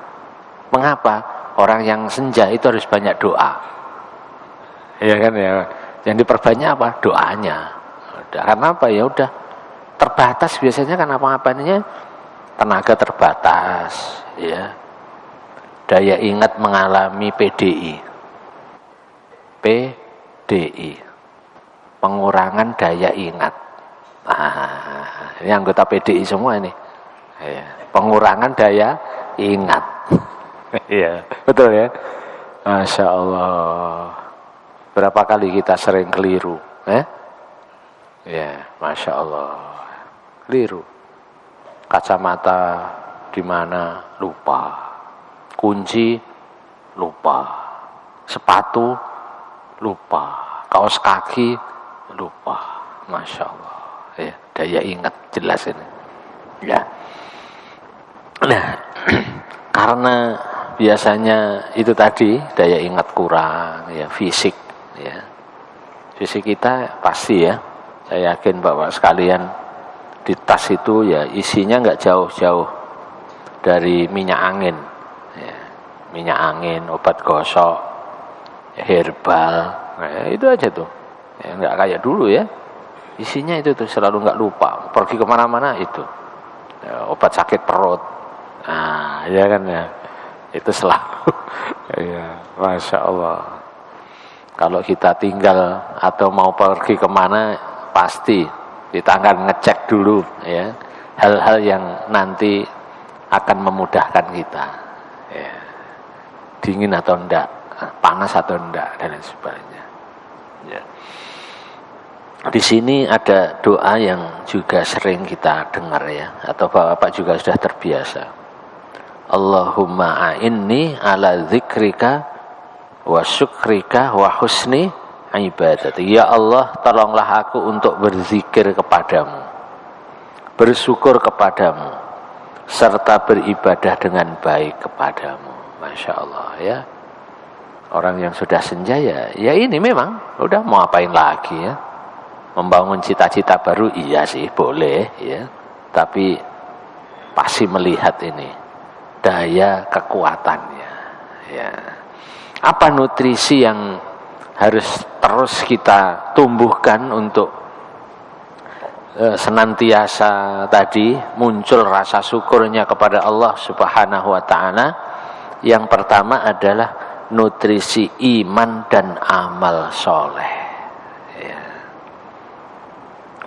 Mengapa? Orang yang senja itu harus banyak doa ya kan ya. Yang diperbanyak apa? Doanya. Karena apa? Ya udah terbatas biasanya kan apa-apanya, tenaga terbatas ya. Daya ingat mengalami PDI, pengurangan daya ingat Nah, ini anggota PDI semua ini. Ya, pengurangan daya ingat. Iya, betul ya. Masya Allah. Berapa kali kita sering keliru, ya, Masya Allah. Keliru. Kacamata di mana lupa, kunci lupa, sepatu lupa, kaos kaki lupa. Masya Allah. Ya, daya ingat jelas ini. Ya. Nah, karena biasanya itu tadi daya ingat kurang, ya fisik, ya fisik kita pasti ya. Saya yakin Bapak sekalian di tas itu ya isinya nggak jauh-jauh dari minyak angin, ya, minyak angin, obat gosok, herbal, nah, itu aja tuh. Ya, nggak kayak dulu ya. Isinya itu tuh selalu nggak lupa. Pergi kemana-mana itu. Ya, obat sakit perut. Nah, ya kan ya. Itu selalu. Ya, Masya Allah. Kalau kita tinggal atau mau pergi kemana, pasti kita akan ngecek dulu ya hal-hal yang nanti akan memudahkan kita. Ya. Dingin atau enggak, panas atau enggak dan lain sebagainya. Ya. Di sini ada doa yang juga sering kita dengar ya, atau Bapak juga sudah terbiasa. Allahumma a'inni ala dzikrika wa syukrika wa husni ibadati. Ya Allah, tolonglah aku untuk berzikir kepadamu, bersyukur kepadamu, serta beribadah dengan baik kepadamu. Masya Allah ya. Orang yang sudah senja ya ini memang udah mau apain lagi ya. Membangun cita-cita baru iya sih boleh ya, tapi pasti melihat ini daya kekuatannya ya. Apa nutrisi yang harus terus kita tumbuhkan untuk senantiasa tadi muncul rasa syukurnya kepada Allah Subhanahu wa taala? Yang pertama adalah nutrisi iman dan amal soleh.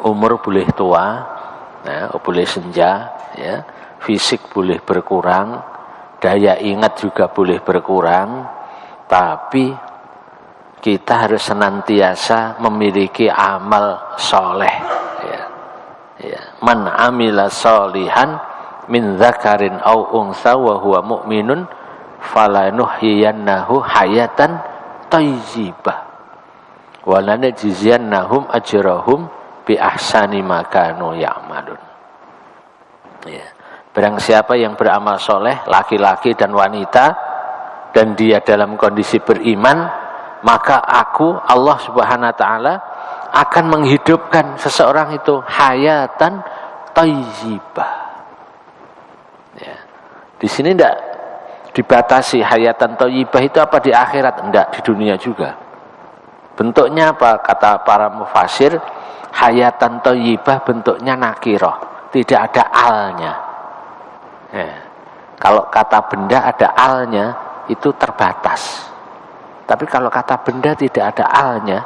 Umur boleh tua, ya, boleh senja, ya, fisik boleh berkurang, daya ingat juga boleh berkurang, tapi kita harus senantiasa memiliki amal soleh. Ya. Ya. Man amila solihan min dzakarin au unsa wa huwa mu'minun falanuhyiyannahu hayatan thayyibah wa lanajziyannahum ajrahum bi ahsani ma kanu ya'malun. Ya. Barang siapa yang beramal soleh, laki-laki dan wanita, dan dia dalam kondisi beriman, maka aku Allah Subhanahu wa taala akan menghidupkan seseorang itu hayatan thayyibah. Ya. Di sini tidak dibatasi hayatan thayyibah itu apa di akhirat, enggak, di dunia juga. Bentuknya apa? Kata para mufasir, hayatan thayyibah bentuknya nakirah, tidak ada alnya. Ya. Kalau kata benda ada alnya, itu terbatas. Tapi kalau kata benda tidak ada alnya,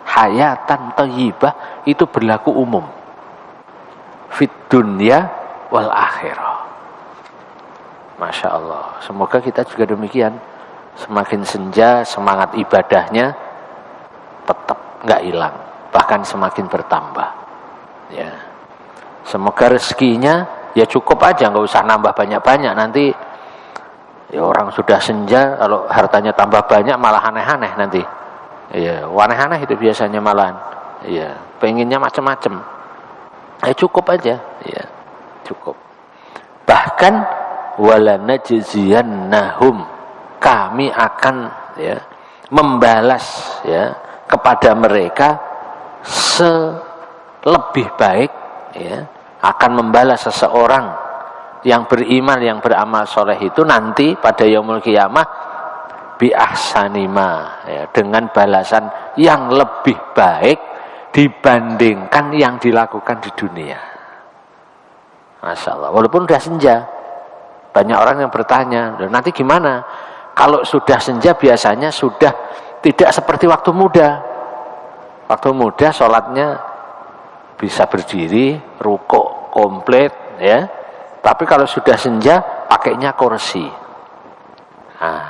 hayatan thayyibah itu berlaku umum. Fit dunya wal akhirah. Masya Allah. Semoga kita juga demikian. Semakin senja, semangat ibadahnya tetap nggak hilang, bahkan semakin bertambah. Ya. Semoga rezekinya ya cukup aja, nggak usah nambah banyak-banyak. Nanti ya orang sudah senja, kalau hartanya tambah banyak malah aneh-aneh nanti. Ya, aneh-aneh itu biasanya malahan. Ya, pengennya macam-macam. Ya cukup aja, ya cukup. Bahkan walanajziyannahum, kami akan ya membalas ya kepada mereka selebih baik, ya akan membalas seseorang yang beriman, yang beramal soleh itu nanti pada yaumul qiyamah bi ahsanima, ya, dengan balasan yang lebih baik dibandingkan yang dilakukan di dunia. Masya Allah. Walaupun sudah senja, banyak orang yang bertanya, nanti gimana? Kalau sudah senja biasanya sudah tidak seperti waktu muda. Waktu muda sholatnya bisa berdiri, rukuk komplit, ya. Tapi kalau sudah senja, pakainya kursi. Nah,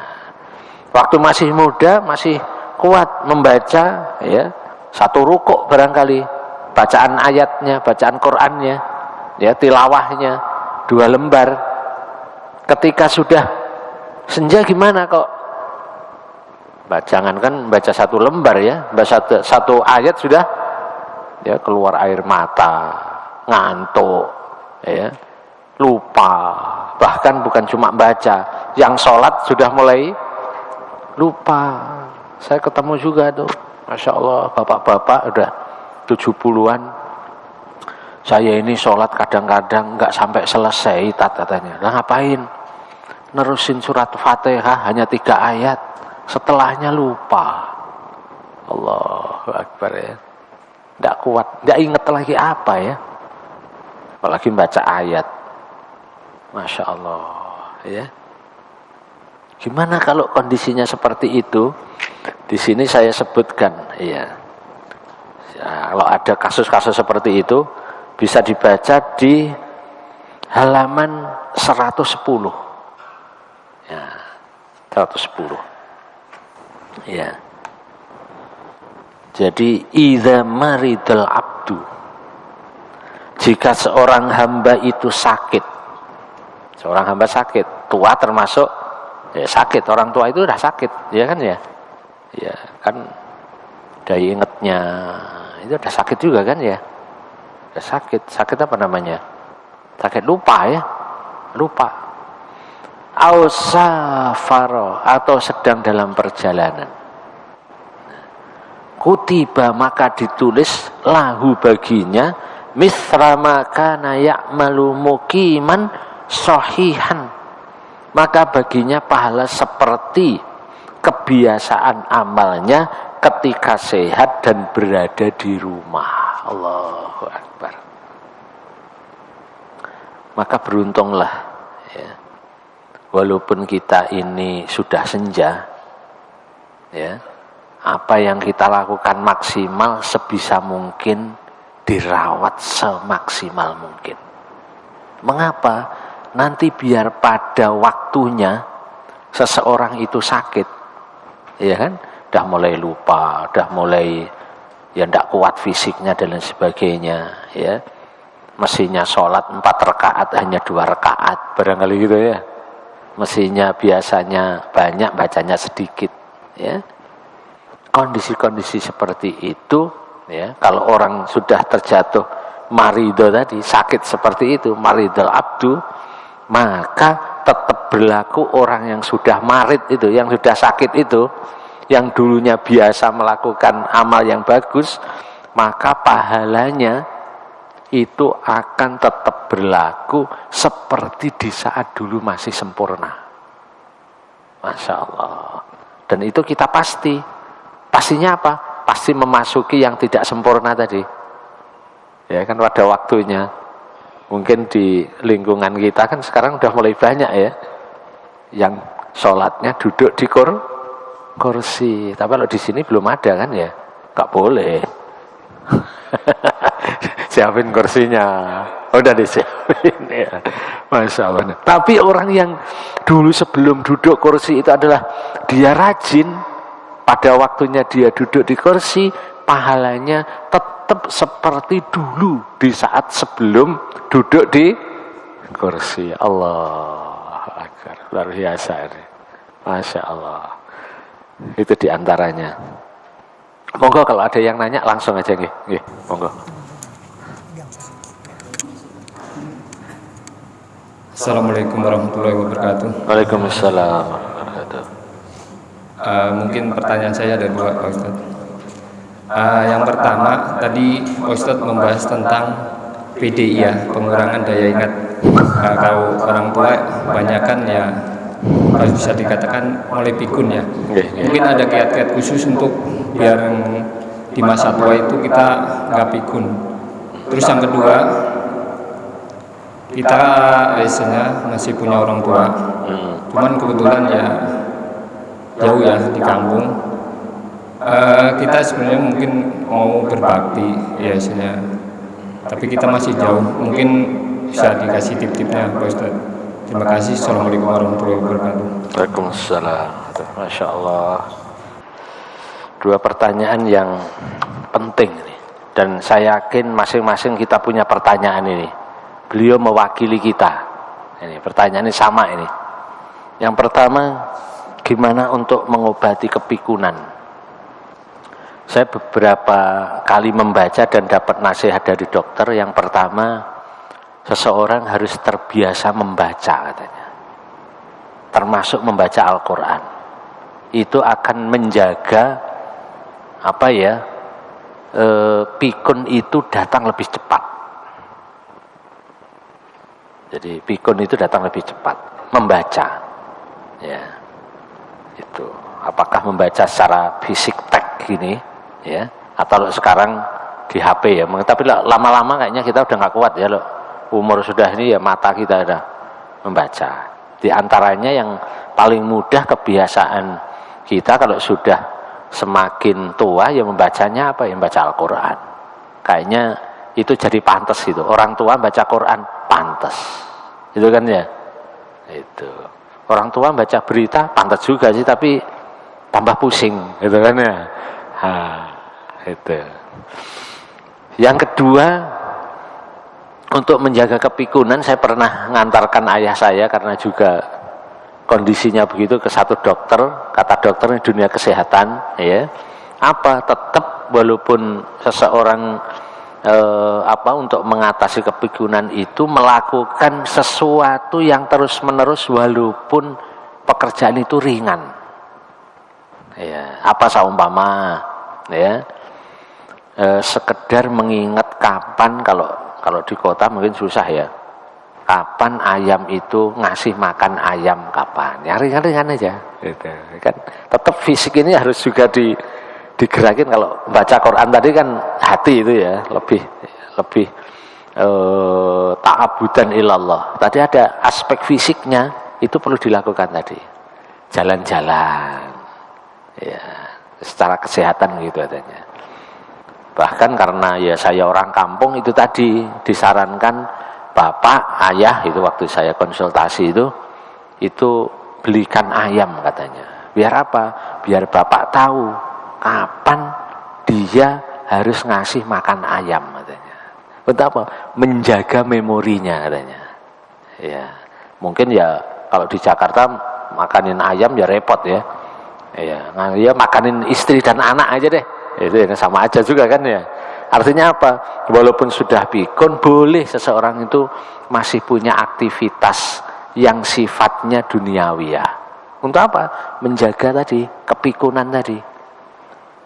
waktu masih muda, masih kuat membaca, ya, satu rukuk barangkali, bacaan ayatnya, bacaan Qur'annya, ya, tilawahnya, 2 lembar. Ketika sudah senja gimana kok? Jangan kan baca 1 lembar ya, baca satu ayat sudah, ya, keluar air mata, ngantuk, ya, lupa. Bahkan bukan cuma baca, yang sholat sudah mulai lupa. Saya ketemu juga tuh, Masya Allah, bapak-bapak udah 70-an. Saya ini sholat kadang-kadang nggak sampai selesai, katanya. Lah ngapain? Nerusin surat Fatihah hanya 3 ayat, setelahnya lupa. Allahu Akbar, ya. Nggak kuat, nggak inget lagi apa, ya. Apalagi baca ayat. Masya Allah, ya. Gimana kalau kondisinya seperti itu? Di sini saya sebutkan, ya. Kalau ada kasus-kasus seperti itu, bisa dibaca di halaman 110. Ya, 110. Ya. Jadi idza maridal abdu, jika seorang hamba itu sakit, seorang hamba sakit, tua termasuk, ya, sakit, orang tua itu udah sakit, ya kan, ya, ya kan, daya ingatnya itu udah sakit juga kan, ya, udah sakit apa namanya, sakit lupa, ya, lupa, ausafaro, atau sedang dalam perjalanan, kutiba, maka ditulis lahu baginya misra makana ya'malu muqiman sahihan, maka baginya pahala seperti kebiasaan amalnya ketika sehat dan berada di rumah. Allahu Akbar. Maka beruntunglah, ya, walaupun kita ini sudah senja, ya, apa yang kita lakukan maksimal sebisa mungkin dirawat semaksimal mungkin. Mengapa? Nanti biar pada waktunya seseorang itu sakit, ya kan, udah mulai lupa, udah mulai, ya, tidak kuat fisiknya dan lain sebagainya, ya, mestinya sholat 4 rakaat hanya 2 rakaat barangkali gitu, ya, mestinya biasanya banyak, bacanya sedikit, ya. Kondisi-kondisi seperti itu, ya, kalau orang sudah terjatuh marido tadi, sakit seperti itu, maridul abdu, maka tetap berlaku orang yang sudah marid itu, yang sudah sakit itu, yang dulunya biasa melakukan amal yang bagus, maka pahalanya itu akan tetap berlaku seperti di saat dulu masih sempurna. Masya Allah. Dan itu kita pastinya apa? Pasti memasuki yang tidak sempurna tadi. Ya kan, pada waktunya. Mungkin di lingkungan kita kan sekarang udah mulai banyak, ya, yang sholatnya duduk di kursi. Tapi kalau di sini belum ada kan, ya, nggak boleh. Siapin kursinya, udah disiapin, ya. Masya Allah. Tapi orang yang dulu sebelum duduk kursi itu adalah dia rajin, pada waktunya dia duduk di kursi, pahalanya tetap seperti dulu di saat sebelum duduk di kursi. Allah Akbar, luar biasa ini. Masya Allah. Itu diantaranya. Monggo kalau ada yang nanya langsung aja, nggih, monggo. Assalamualaikum warahmatullahi wabarakatuh. Waalaikumsalam warahmatullahi wabarakatuh. Mungkin pertanyaan saya ada 2, Pak Ustadz. Yang pertama, tadi Pak Ustadz membahas tentang PDI, ya, pengurangan daya ingat. Kalau orang tua kebanyakan, ya, harus bisa dikatakan mulai pikun, ya. Mungkin ada kiat-kiat khusus untuk biar di masa tua itu kita nggak pikun. Terus yang kedua, kita biasanya masih punya orang tua, cuman kebetulan, ya, jauh, ya, di kampung. Kita sebenarnya mungkin mau berbakti, ya, biasanya tapi kita masih jauh. Mungkin bisa dikasih tip-tipnya Pak Ustadz. Terima kasih. Assalamualaikum warahmatullahi wabarakatuh. Waalaikumsalam. Masya Allah. Dua pertanyaan yang penting ini. Dan saya yakin masing-masing kita punya pertanyaan ini. Beliau mewakili kita. Ini pertanyaannya sama ini. Yang pertama, gimana untuk mengobati kepikunan? Saya beberapa kali membaca dan dapat nasihat dari dokter. Yang pertama, seseorang harus terbiasa membaca katanya. Termasuk membaca Al-Quran. Itu akan menjaga pikun itu datang lebih cepat. Jadi pikun itu datang lebih cepat. Membaca, ya, itu. Apakah membaca secara fisik teks gini, ya, atau sekarang di HP ya. Tapi lama-lama kayaknya kita udah nggak kuat ya, loh. Umur sudah ini ya, mata kita udah membaca. Di antaranya yang paling mudah kebiasaan kita kalau sudah semakin tua ya membacanya apa? Ya membaca Al-Quran. Kayaknya itu jadi pantas gitu. Orang tua baca Quran pantas. Itu kan ya? Itu. Orang tua baca berita pantas juga sih, tapi tambah pusing, gitu kan ya? Itu. Yang kedua, untuk menjaga kepikunan, saya pernah ngantarkan ayah saya karena juga kondisinya begitu ke satu dokter. Kata dokternya dunia kesehatan, ya, tetap walaupun seseorang untuk mengatasi kepikunan itu melakukan sesuatu yang terus menerus walaupun pekerjaan itu ringan, ya, saumpama, ya, sekedar mengingat kapan, kalau di kota mungkin susah ya, kapan ayam itu ngasih makan ayam, kapan, ya ringan-ringan aja gitu. Kan tetap fisik ini harus juga digerakin. Kalau baca Quran tadi kan hati itu ya lebih ta'abudan ilallah. Tadi ada aspek fisiknya itu perlu dilakukan tadi, jalan-jalan ya secara kesehatan gitu adanya. Bahkan karena ya saya orang kampung, itu tadi disarankan bapak, ayah itu waktu saya konsultasi itu belikan ayam katanya. Biar apa? Biar bapak tahu kapan dia harus ngasih makan ayam katanya. Untuk apa? Menjaga memorinya katanya. Ya, mungkin ya kalau di Jakarta makanin ayam ya repot ya. Ya, makanin istri dan anak aja deh. Itu sama aja juga kan ya. Artinya apa? Walaupun sudah pikun, boleh seseorang itu masih punya aktivitas yang sifatnya duniawiyah. Untuk apa? Menjaga tadi kepikunan tadi.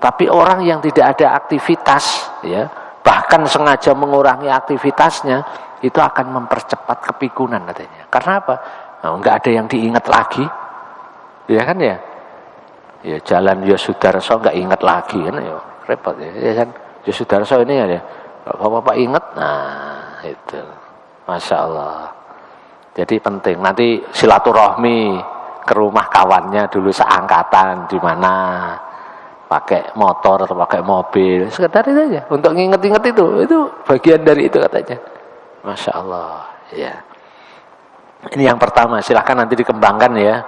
Tapi orang yang tidak ada aktivitas, ya, bahkan sengaja mengurangi aktivitasnya, itu akan mempercepat kepikunan katanya. Karena apa? Enggak ada yang diingat lagi, ya kan ya? Ya jalan Yosudarso enggak ingat lagi kan ya, repot ya kan? Yosudarso ini ya, bapak ingat, nah itu, masya Allah. Jadi penting nanti silaturahmi ke rumah kawannya dulu seangkatan di mana, pakai motor atau pakai mobil, sekedar itu aja untuk nginget-inget itu bagian dari itu katanya. Masya Allah, ya. Ini yang pertama, silahkan nanti dikembangkan ya.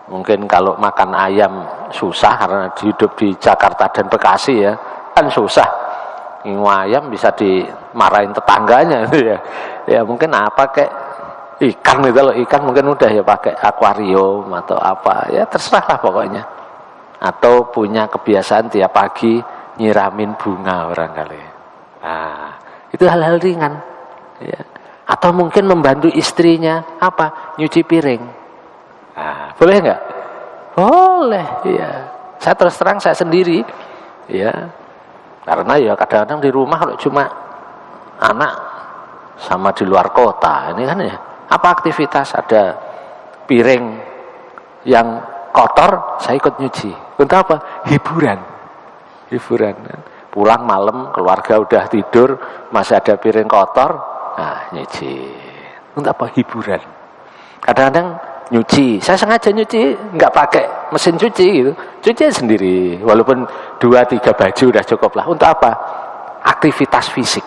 Mungkin kalau makan ayam susah karena hidup di Jakarta dan Bekasi ya, kan susah. Ngingu ayam bisa dimarahin tetangganya gitu ya. Ya mungkin pakai ikan gitu, kalau ikan mungkin udah ya pakai akuarium atau apa, ya terserah lah pokoknya. Atau punya kebiasaan tiap pagi nyiramin bunga barangkali. Nah, itu hal-hal ringan. Ya. Atau mungkin membantu istrinya nyuci piring. Nah, boleh nggak? Boleh, ya. Saya terus terang saya sendiri, ya. Karena ya kadang-kadang di rumah kalau cuma anak sama di luar kota, ini kan ya. Apa aktivitas, ada piring yang kotor, saya ikut nyuci. Untuk apa? Hiburan. Pulang malam, keluarga udah tidur, masih ada piring kotor, nah nyuci. Untuk apa? Hiburan. Kadang-kadang nyuci, saya sengaja nyuci, nggak pakai mesin cuci gitu, cuci sendiri, walaupun 2-3 baju udah cukup lah. Untuk apa? Aktivitas fisik.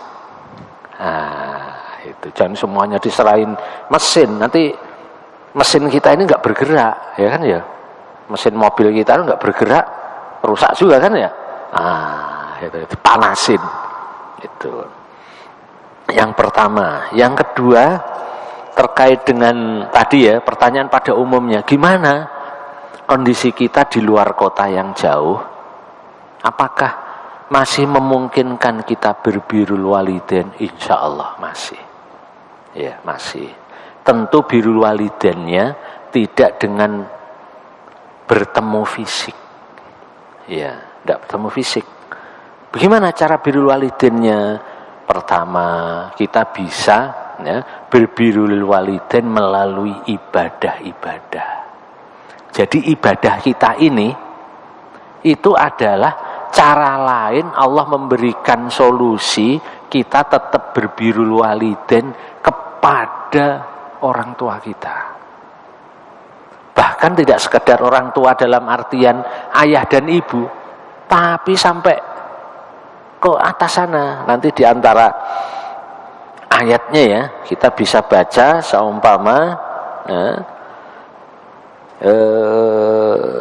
Nah, itu jangan semuanya diserahin mesin. Nanti mesin kita ini nggak bergerak, ya kan ya. Mesin mobil kita nggak bergerak, rusak juga kan ya. Itu panasin. Itu. Yang pertama, yang kedua terkait dengan tadi ya pertanyaan pada umumnya, gimana kondisi kita di luar kota yang jauh? Apakah masih memungkinkan kita berbirrul walidain? Insya Allah masih. Ya masih. Tentu birrul walidainnya tidak dengan bertemu fisik. Ya, tidak bertemu fisik. Bagaimana cara birrul walidainnya? Pertama, kita bisa ya, berbirrul walidain melalui ibadah-ibadah. Jadi ibadah kita ini itu adalah cara lain Allah memberikan solusi kita tetap berbirrul walidain kepada orang tua kita. Bahkan tidak sekedar orang tua dalam artian ayah dan ibu, tapi sampai ke atas sana. Nanti di antara ayatnya ya kita bisa baca seumpama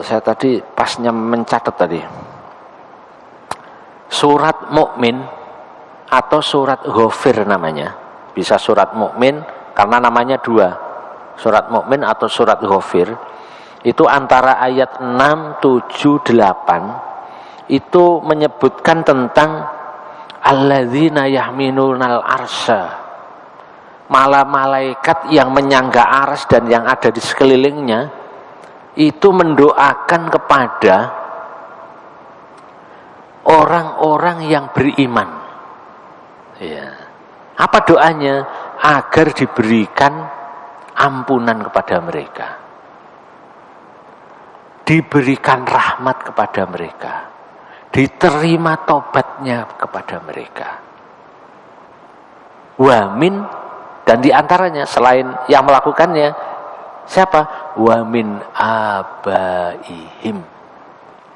saya tadi pasnya mencatat tadi surat Mukmin atau surat Ghafir namanya. Bisa surat Mukmin karena namanya dua, surat Mukmin atau surat Ghafir. Itu antara ayat 6, 7, 8 itu menyebutkan tentang alladzina yahminunal arsya, malaikat yang menyangga ars dan yang ada di sekelilingnya itu mendoakan kepada orang-orang yang beriman. Ya. Apa doanya? Agar diberikan ampunan kepada mereka, diberikan rahmat kepada mereka, diterima tobatnya kepada mereka. Wamin, dan diantaranya selain yang melakukannya siapa? Wamin abaihim,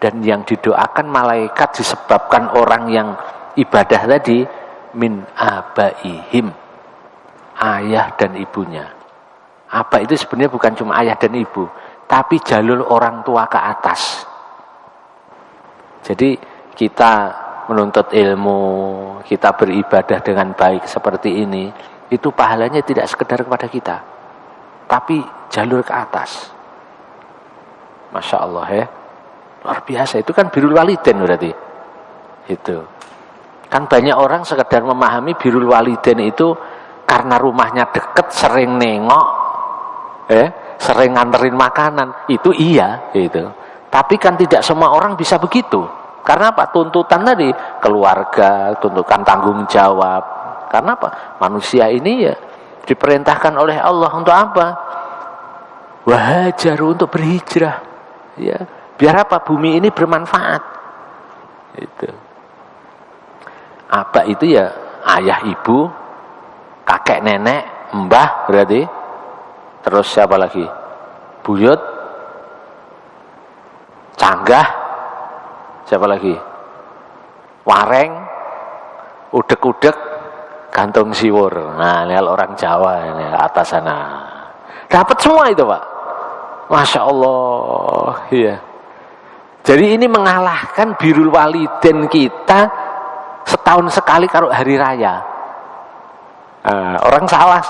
dan yang didoakan malaikat disebabkan orang yang ibadah tadi min abaihim, ayah dan ibunya. Aba itu sebenarnya bukan cuma ayah dan ibu, tapi jalur orang tua ke atas. Jadi kita menuntut ilmu, kita beribadah dengan baik seperti ini, itu pahalanya tidak sekedar kepada kita, tapi jalur ke atas. Masya Allah ya, luar biasa. Itu kan birrul walidain berarti. Itu kan banyak orang sekedar memahami birrul walidain itu karena rumahnya deket, sering nengok, sering nganterin makanan. Itu iya, itu. Tapi kan tidak semua orang bisa begitu. Karena apa? Tuntutan tadi, keluarga, tuntutan tanggung jawab. Karena apa? Manusia ini ya diperintahkan oleh Allah untuk apa? Wahajaru, untuk berhijrah. Ya, biar apa? Bumi ini bermanfaat. Itu. Aba itu ya ayah ibu, kakek nenek, mbah berarti. Terus siapa lagi? Buyut, canggah, siapa lagi? Wareng, udek-udek, gantung siwur. Nah, ini orang Jawa ini atas sana. Dapat semua itu, Pak. Masya Allah, iya. Jadi ini mengalahkan birrul walidain kita setahun sekali kalau hari raya. Orang salah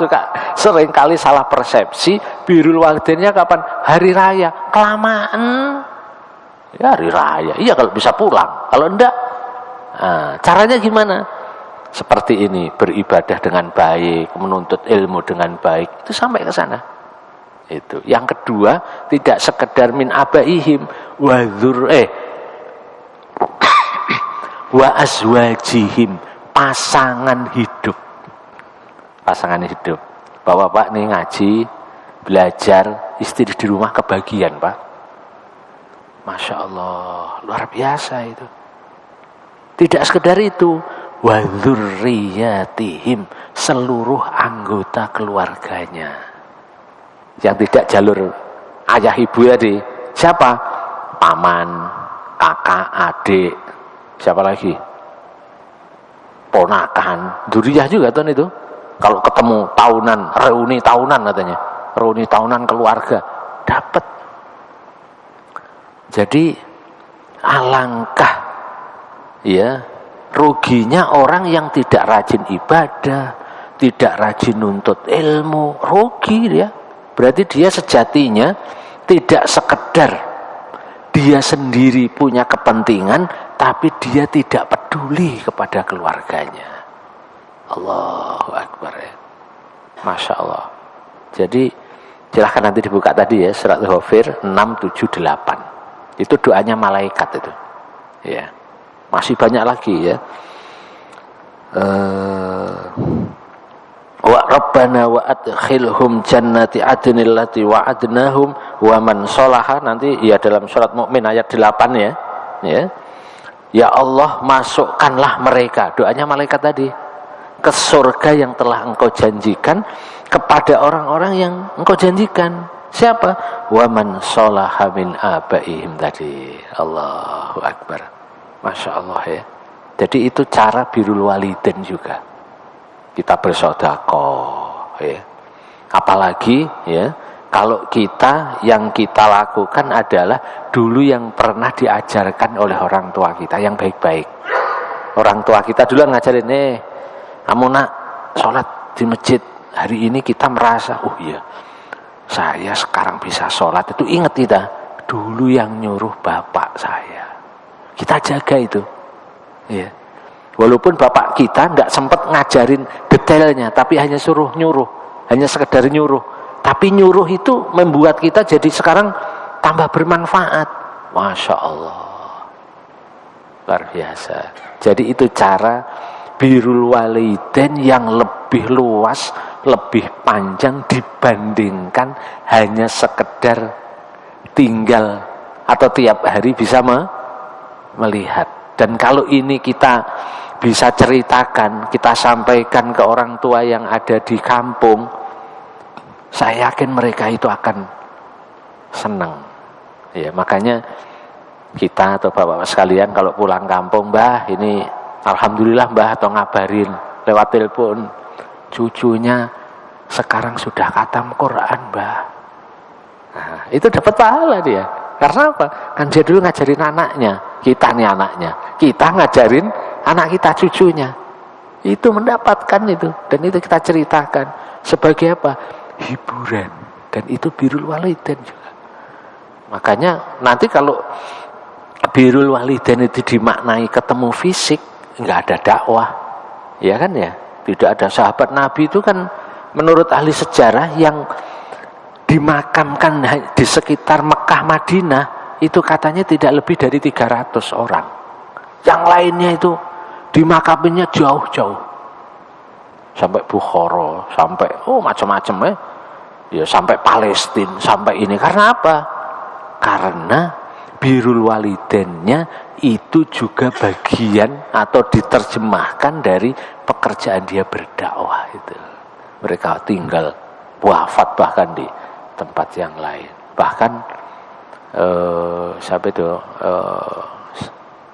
sering kali salah persepsi birrul walidainnya kapan? Hari raya. Kelamaan. Ya hari raya. Iya kalau bisa pulang. Kalau enggak, caranya gimana? Seperti ini, beribadah dengan baik, menuntut ilmu dengan baik, itu sampai ke sana. Itu. Yang kedua, tidak sekedar min abaihim wa azwajihim, pasangan hidup. Pasangan hidup. Bapak-bapak nih ngaji, belajar, istri di rumah kebagian, Pak. Masya Allah, luar biasa itu. Tidak sekedar itu, wa dzurriyyatihim, seluruh anggota keluarganya. Yang tidak jalur ayah ibu tadi, siapa? Paman, kakak, adik, siapa lagi? ponakan, dzurriyyah juga tuh itu. Kalau ketemu tahunan, reuni tahunan katanya, reuni tahunan keluarga, dapat. Jadi alangkah ya ruginya orang yang tidak rajin ibadah, tidak rajin nuntut ilmu, rugi dia. Berarti dia sejatinya tidak sekedar dia sendiri punya kepentingan, tapi dia tidak peduli kepada keluarganya. Allahu Akbar ya. Masya Allah. Jadi silahkan nanti dibuka tadi ya, surat Ghafir 678. Itu doanya malaikat itu. Ya. Masih banyak lagi ya. Wa rabbana wa adkhilhum jannati adnil lati wa'adnahum wa man sholaha, nanti ya dalam surat Mukmin ayat 8 ya. Ya Allah, masukkanlah mereka, doanya malaikat tadi, ke surga yang telah engkau janjikan kepada orang-orang yang engkau janjikan. Siapa? Wa man sholaha min abaihim tadi. Allahu Akbar. Masya Allah ya. Jadi itu cara birrul walidain juga. Kita bersedekah ya. Apalagi ya, kalau yang kita lakukan adalah dulu yang pernah diajarkan oleh orang tua kita yang baik-baik. Orang tua kita dulu ngajarin, kamu nak sholat di masjid. Hari ini kita merasa, oh iya, saya sekarang bisa sholat. Itu ingat kita, dulu yang nyuruh bapak saya. Kita jaga itu. Ya. Walaupun bapak kita nggak sempat ngajarin detailnya, tapi hanya suruh nyuruh, hanya sekedar nyuruh. Tapi nyuruh itu membuat kita jadi sekarang tambah bermanfaat. Masya Allah. Luar biasa. Jadi itu cara birrul walidain yang lebih luas, lebih panjang dibandingkan hanya sekedar tinggal atau tiap hari bisa melihat. Dan kalau ini kita bisa ceritakan, kita sampaikan ke orang tua yang ada di kampung, saya yakin mereka itu akan senang. Ya, makanya kita atau bapak-bapak sekalian kalau pulang kampung, Mbah, ini alhamdulillah Mbah, atau ngabarin lewat telepon, cucunya sekarang sudah khatam Quran, Mbah. Nah, itu dapat pahala dia. Karena apa? Kan dia dulu ngajarin anaknya, kita nih anaknya, kita ngajarin anak kita, cucunya. Itu mendapatkan itu, dan itu kita ceritakan sebagai apa? Hiburan. Dan itu birrul walidain juga. Makanya nanti kalau birrul walidain itu dimaknai ketemu fisik, nggak ada dakwah, ya kan ya? Tidak ada. Sahabat Nabi itu kan menurut ahli sejarah yang dimakamkan di sekitar Mekah Madinah itu katanya tidak lebih dari 300 orang. Yang lainnya itu dimakaminya jauh-jauh. Sampai Bukhara, sampai macam-macam ya. Ya sampai Palestina, sampai ini. Karena apa? Karena birrul walidainnya itu juga bagian atau diterjemahkan dari pekerjaan dia berdakwah itu. Mereka tinggal wafat bahkan di tempat yang lain. Bahkan siapa itu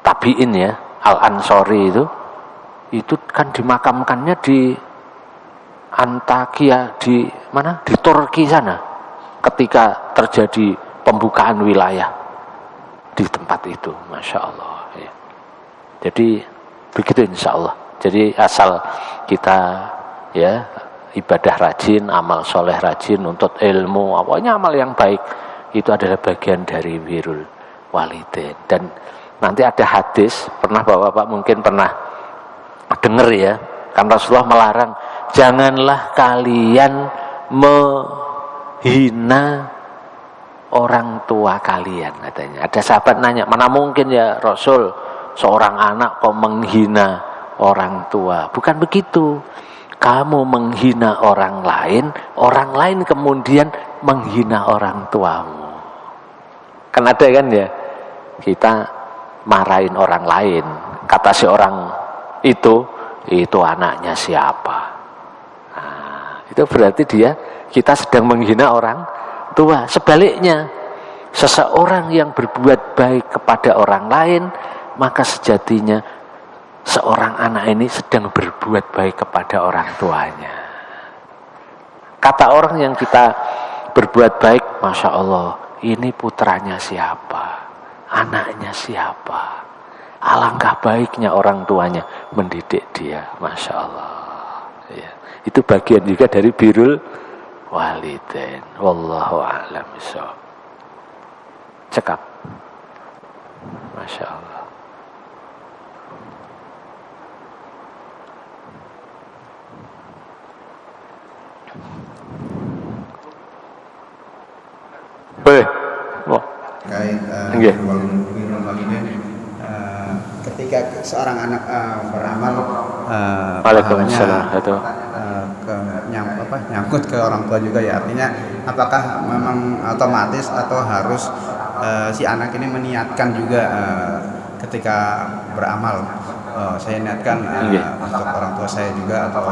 tabiin ya, Al-Ansori itu kan dimakamkannya di Antakya, di mana? Di Turki sana. Ketika terjadi pembukaan wilayah di tempat itu, Masya Allah ya. Jadi begitu insya Allah. Jadi asal kita ya ibadah rajin, amal soleh rajin, nuntut ilmu, pokoknya amal yang baik itu adalah bagian dari birrul walidain. Dan nanti ada hadis, pernah bapak-bapak mungkin pernah dengar ya, kan Rasulullah melarang, janganlah kalian menghina orang tua kalian, katanya. Ada sahabat nanya, mana mungkin ya Rasul, seorang anak kok menghina orang tua? Bukan begitu. Kamu menghina orang lain kemudian menghina orang tuamu. Kan ada kan ya, kita marahin orang lain, kata si orang itu anaknya siapa. Nah, itu berarti kita sedang menghina orang tua. Sebaliknya, seseorang yang berbuat baik kepada orang lain, maka sejatinya seorang anak ini sedang berbuat baik kepada orang tuanya. Kata orang yang kita berbuat baik, Masya Allah, ini putranya siapa, anaknya siapa. Alangkah baiknya orang tuanya mendidik dia, Masya Allah. Ya. Itu bagian juga dari birrul walidain. Wallahu a'lam bishawab. Cekap. Masya Allah. Boleh. Oh. Terkait birrul walidain, ketika seorang anak beramal, Waalaikumsalam. Itu. Nyangkut ke orang tua juga ya, artinya apakah memang otomatis atau harus si anak ini meniatkan juga ketika beramal, saya niatkan untuk orang tua saya juga, atau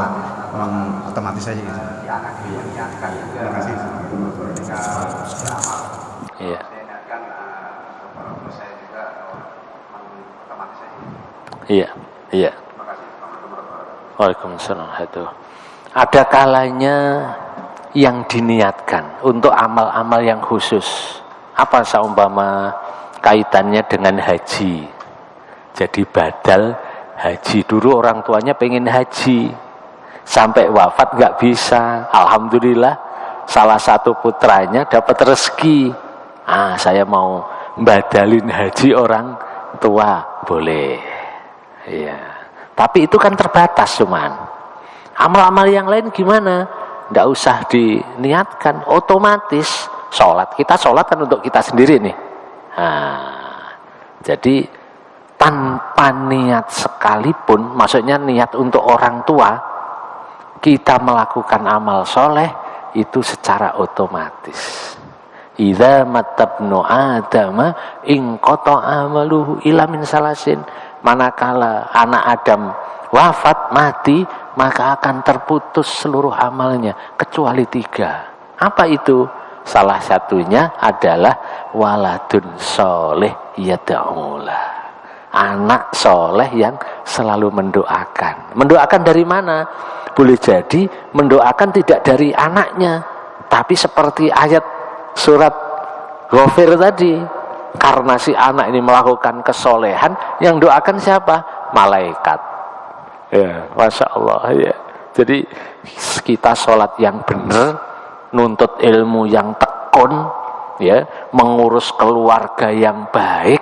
memang otomatis saja gitu? Terima kasih. Iya. Iya, iya. Waalaikumsalam. Itu. Ada kalanya yang diniatkan untuk amal-amal yang khusus. Apa seumpama kaitannya dengan haji. Jadi badal haji, dulu orang tuanya pengen haji, sampai wafat nggak bisa. Alhamdulillah salah satu putranya dapat rezeki. Saya mau badalin haji orang tua, boleh. Iya. Tapi itu kan terbatas cuman. Amal-amal yang lain gimana? Nggak usah diniatkan, otomatis sholat. Kita sholat kan untuk kita sendiri nih. Jadi tanpa niat sekalipun, maksudnya niat untuk orang tua, kita melakukan amal soleh itu secara otomatis. Idza matabnu adama in qata'a amaluhu illa min salasin. Manakala anak Adam wafat, mati, maka akan terputus seluruh amalnya kecuali 3. Apa itu? Salah satunya adalah waladun soleh yad'ulah. Anak soleh yang selalu mendoakan. Mendoakan dari mana? Boleh jadi mendoakan tidak dari anaknya, tapi seperti ayat surat Ghafir tadi. Karena si anak ini melakukan kesolehan, yang doakan siapa? Malaikat. Ya, Masya Allah ya. Jadi kita sholat yang benar, nuntut ilmu yang tekun, ya, mengurus keluarga yang baik.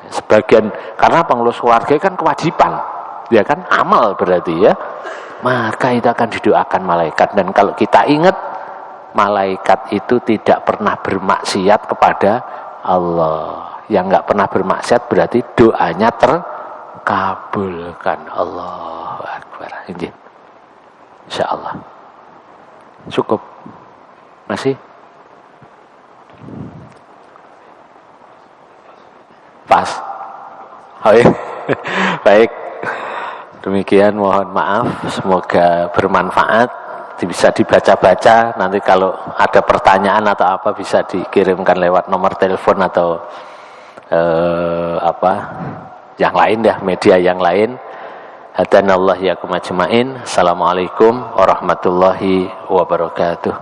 Sebagian karena pengurus keluarga kan kewajiban, ya kan, amal berarti ya. Maka itu akan didoakan malaikat. Dan kalau kita ingat, malaikat itu tidak pernah bermaksiat kepada Allah. Yang nggak pernah bermaksiat berarti doanya terkabulkan. Allahu Akbar. Insya Allah. Cukup. Masih? Pas. Oh iya. Baik. Demikian, mohon maaf. Semoga bermanfaat. Bisa dibaca-baca, nanti kalau ada pertanyaan atau apa bisa dikirimkan lewat nomor telepon atau yang lain ya, media yang lain. Hadanallah yakum ajmain. Assalamualaikum warahmatullahi wabarakatuh.